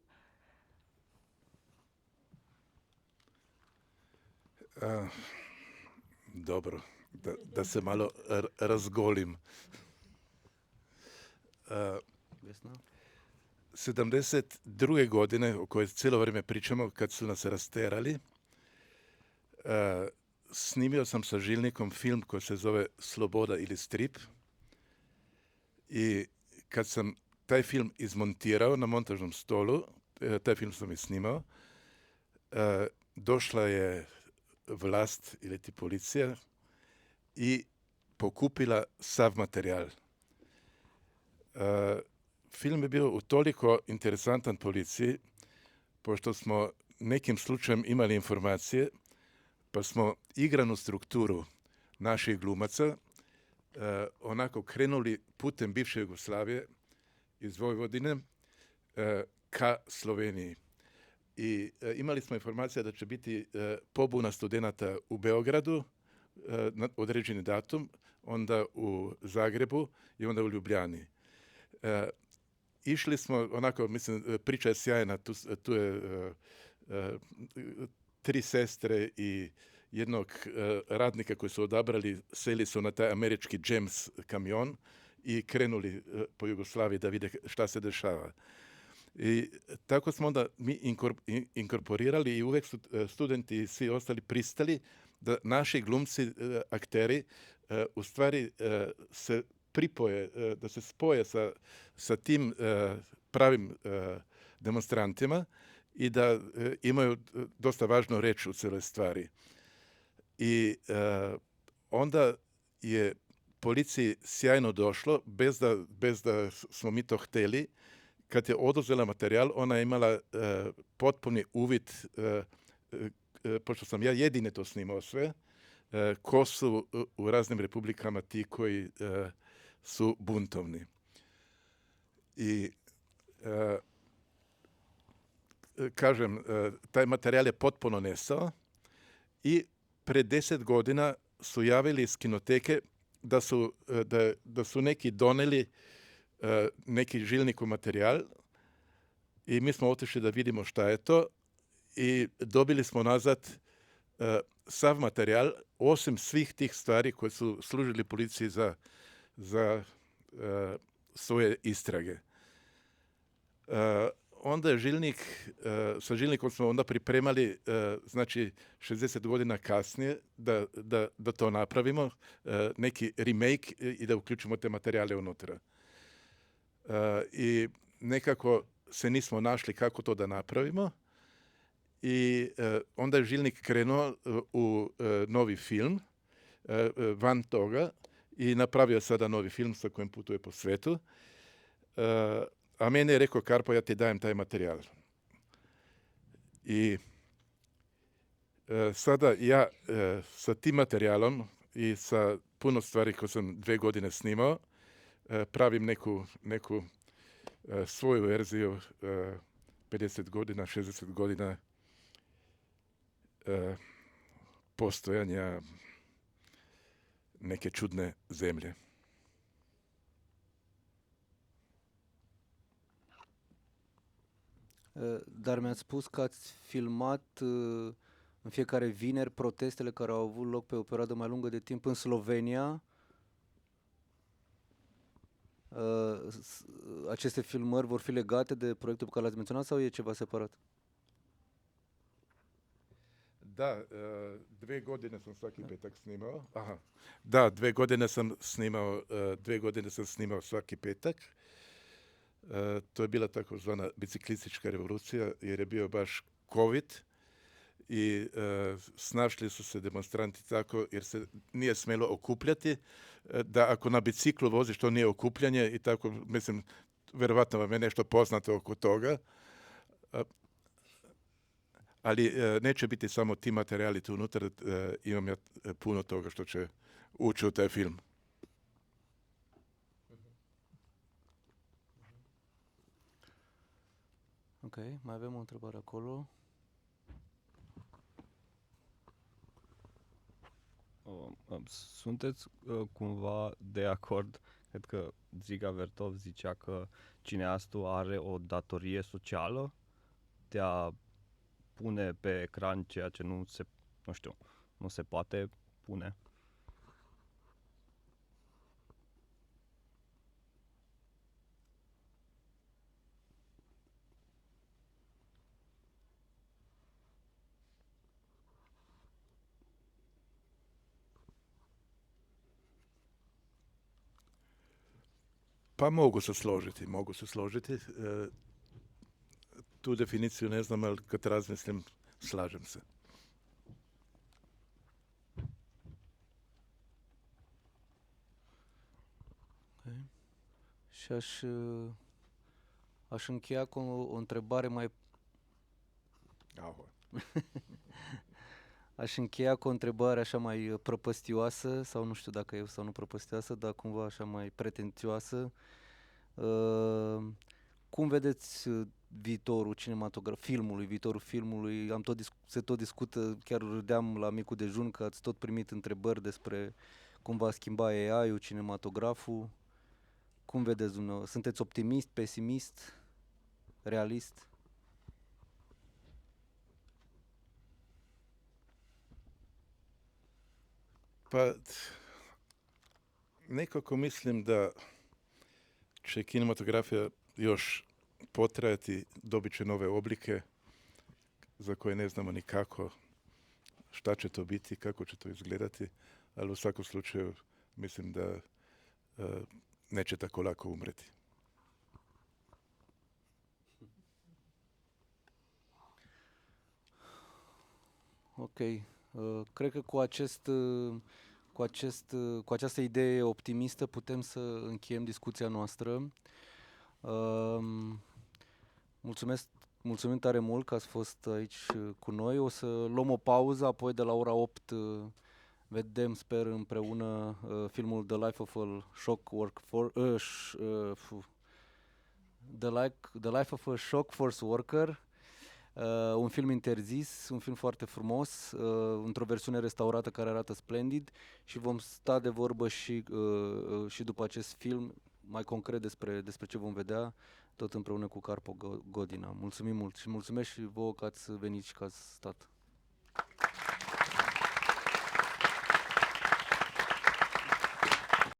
Dobro, da se malo razgolim. 72. godine, o kojoj cijelo vrijeme pričamo, kad su nas rasterali, snimio sam sa Žilnikom film koji se zove Sloboda ili strip i kad sam taj film izmontirao na montažnom stolu, taj film sam i snimao, došla je vlast ili ti policija i pokupila sav materijal. Film je bio utoliko interesantan policiji, pošto smo nekim slučajem imali informacije, pa smo igranu strukturu naših glumaca onako krenuli putem bivše Jugoslavije iz Vojvodine ka Sloveniji. I imali smo informacija da će biti pobuna studenata u Beogradu na određeni datum, onda u Zagrebu i onda u Ljubljani. Išli smo, onako, mislim, priča je sjajna, tu je 3 sestre i jednog radnika koji su odabrali, seli su na taj američki James kamion i krenuli po Jugoslaviji da vide šta se dešava. I tako smo onda mi inkorporirali i uvijek su studenti i svi ostali pristali da naši glumci, akteri, u stvari se pripoje, da se spoje sa tim pravim demonstrantima i da imaju dosta važnu reč u cijeloj stvari. I onda je policiji sjajno došlo, bez da smo mi to htjeli. Kad je oduzela materijal, ona je imala potpuni uvid, pošto sam ja jedini to snimao sve, ko su u raznim republikama ti koji su buntovni. I kažem, taj materijal je potpuno nestao i pred 10 godina su javili iz kinoteke da su neki doneli neki žilnikov materijal i mi smo otišli da vidimo šta je to i dobili smo nazad sav materijal, osim svih tih stvari koje su služili policiji za svoje istrage. Onda je sa žilnikom smo onda pripremali, znači 60 godina kasnije, da to napravimo, neki remake i da uključimo te materijale unutra. I nekako se nismo našli kako to da napravimo i onda je žilnik krenuo u novi film van toga i napravio sada novi film sa kojim putuje po svetu. A meni je rekao Karpo, ja ti dajem taj materijal. I sada ja sa tim materijalom i sa puno stvari koje sam 2 godine snimao, pravim neku svoju verziju 50 godina, 60 godina postojanja neke čudne zemlje. Dar mi-ați spus că ați filmat în fiecare vineri protestele care au avut loc pe o perioadă mai lungă de timp în Slovenia. Aceste filmări vor fi legate de proiectul pe care l-ați menționat sau e ceva separat? Da, 2 godine sam svaki petak snimao. Aha. Da, 2 godine sam snimao svaki petak. To je bila takozvana biciklistička revolucija jer je bio baš COVID i snašli su se demonstranti tako jer se nije smjelo okupljati, da ako na biciklu voziš to nije okupljanje i tako, mislim, vjerovatno vam je nešto poznato oko toga. Ali neće biti samo ti materijali tu unutra, imam ja puno toga što će ući u taj film. Ok, mai avem o întrebare acolo. Sunteți cumva de acord, cred că Dziga Vertov zicea că cineastul are o datorie socială de a pune pe ecran ceea ce nu se poate pune. Pa mogu se složiti. Tu definiciju ne znam, ali kad razmislim, slažem se. Okay. Și aș încheia cu o întrebare mai... Aș încheia cu o întrebare așa mai prăpăstioasă, sau nu știu dacă e sau nu prăpăstioasă, dar cumva așa mai pretențioasă. Cum vedeți viitorul viitorul filmului? Se tot discută, chiar râdeam la micul dejun că ați tot primit întrebări despre cum va schimba AI-ul, cinematograful. Cum vedeți dumneavoastră? Sunteți optimist, pesimist, realist? Pa, nekako mislim da će kinematografija još potrajati, dobit će nove oblike za koje ne znamo ni kako, šta će to biti, kako će to izgledati, ali u svakom slučaju mislim da neće tako lako umreti. Ok. Cred că cu această idee optimistă putem să încheiem discuția noastră. Mulțumim tare mult că ați fost aici cu noi. O să luăm o pauză, apoi de la ora 8 vedem, sper, împreună filmul The Life of a The Life of a Shock Force Worker, un film interzis, un film foarte frumos, într-o versiune restaurată care arată splendid, și vom sta de vorbă și după acest film, mai concret despre ce vom vedea, tot împreună cu Carpo Godina. Mulțumim mult și mulțumesc și vouă că ați venit și că ați stat.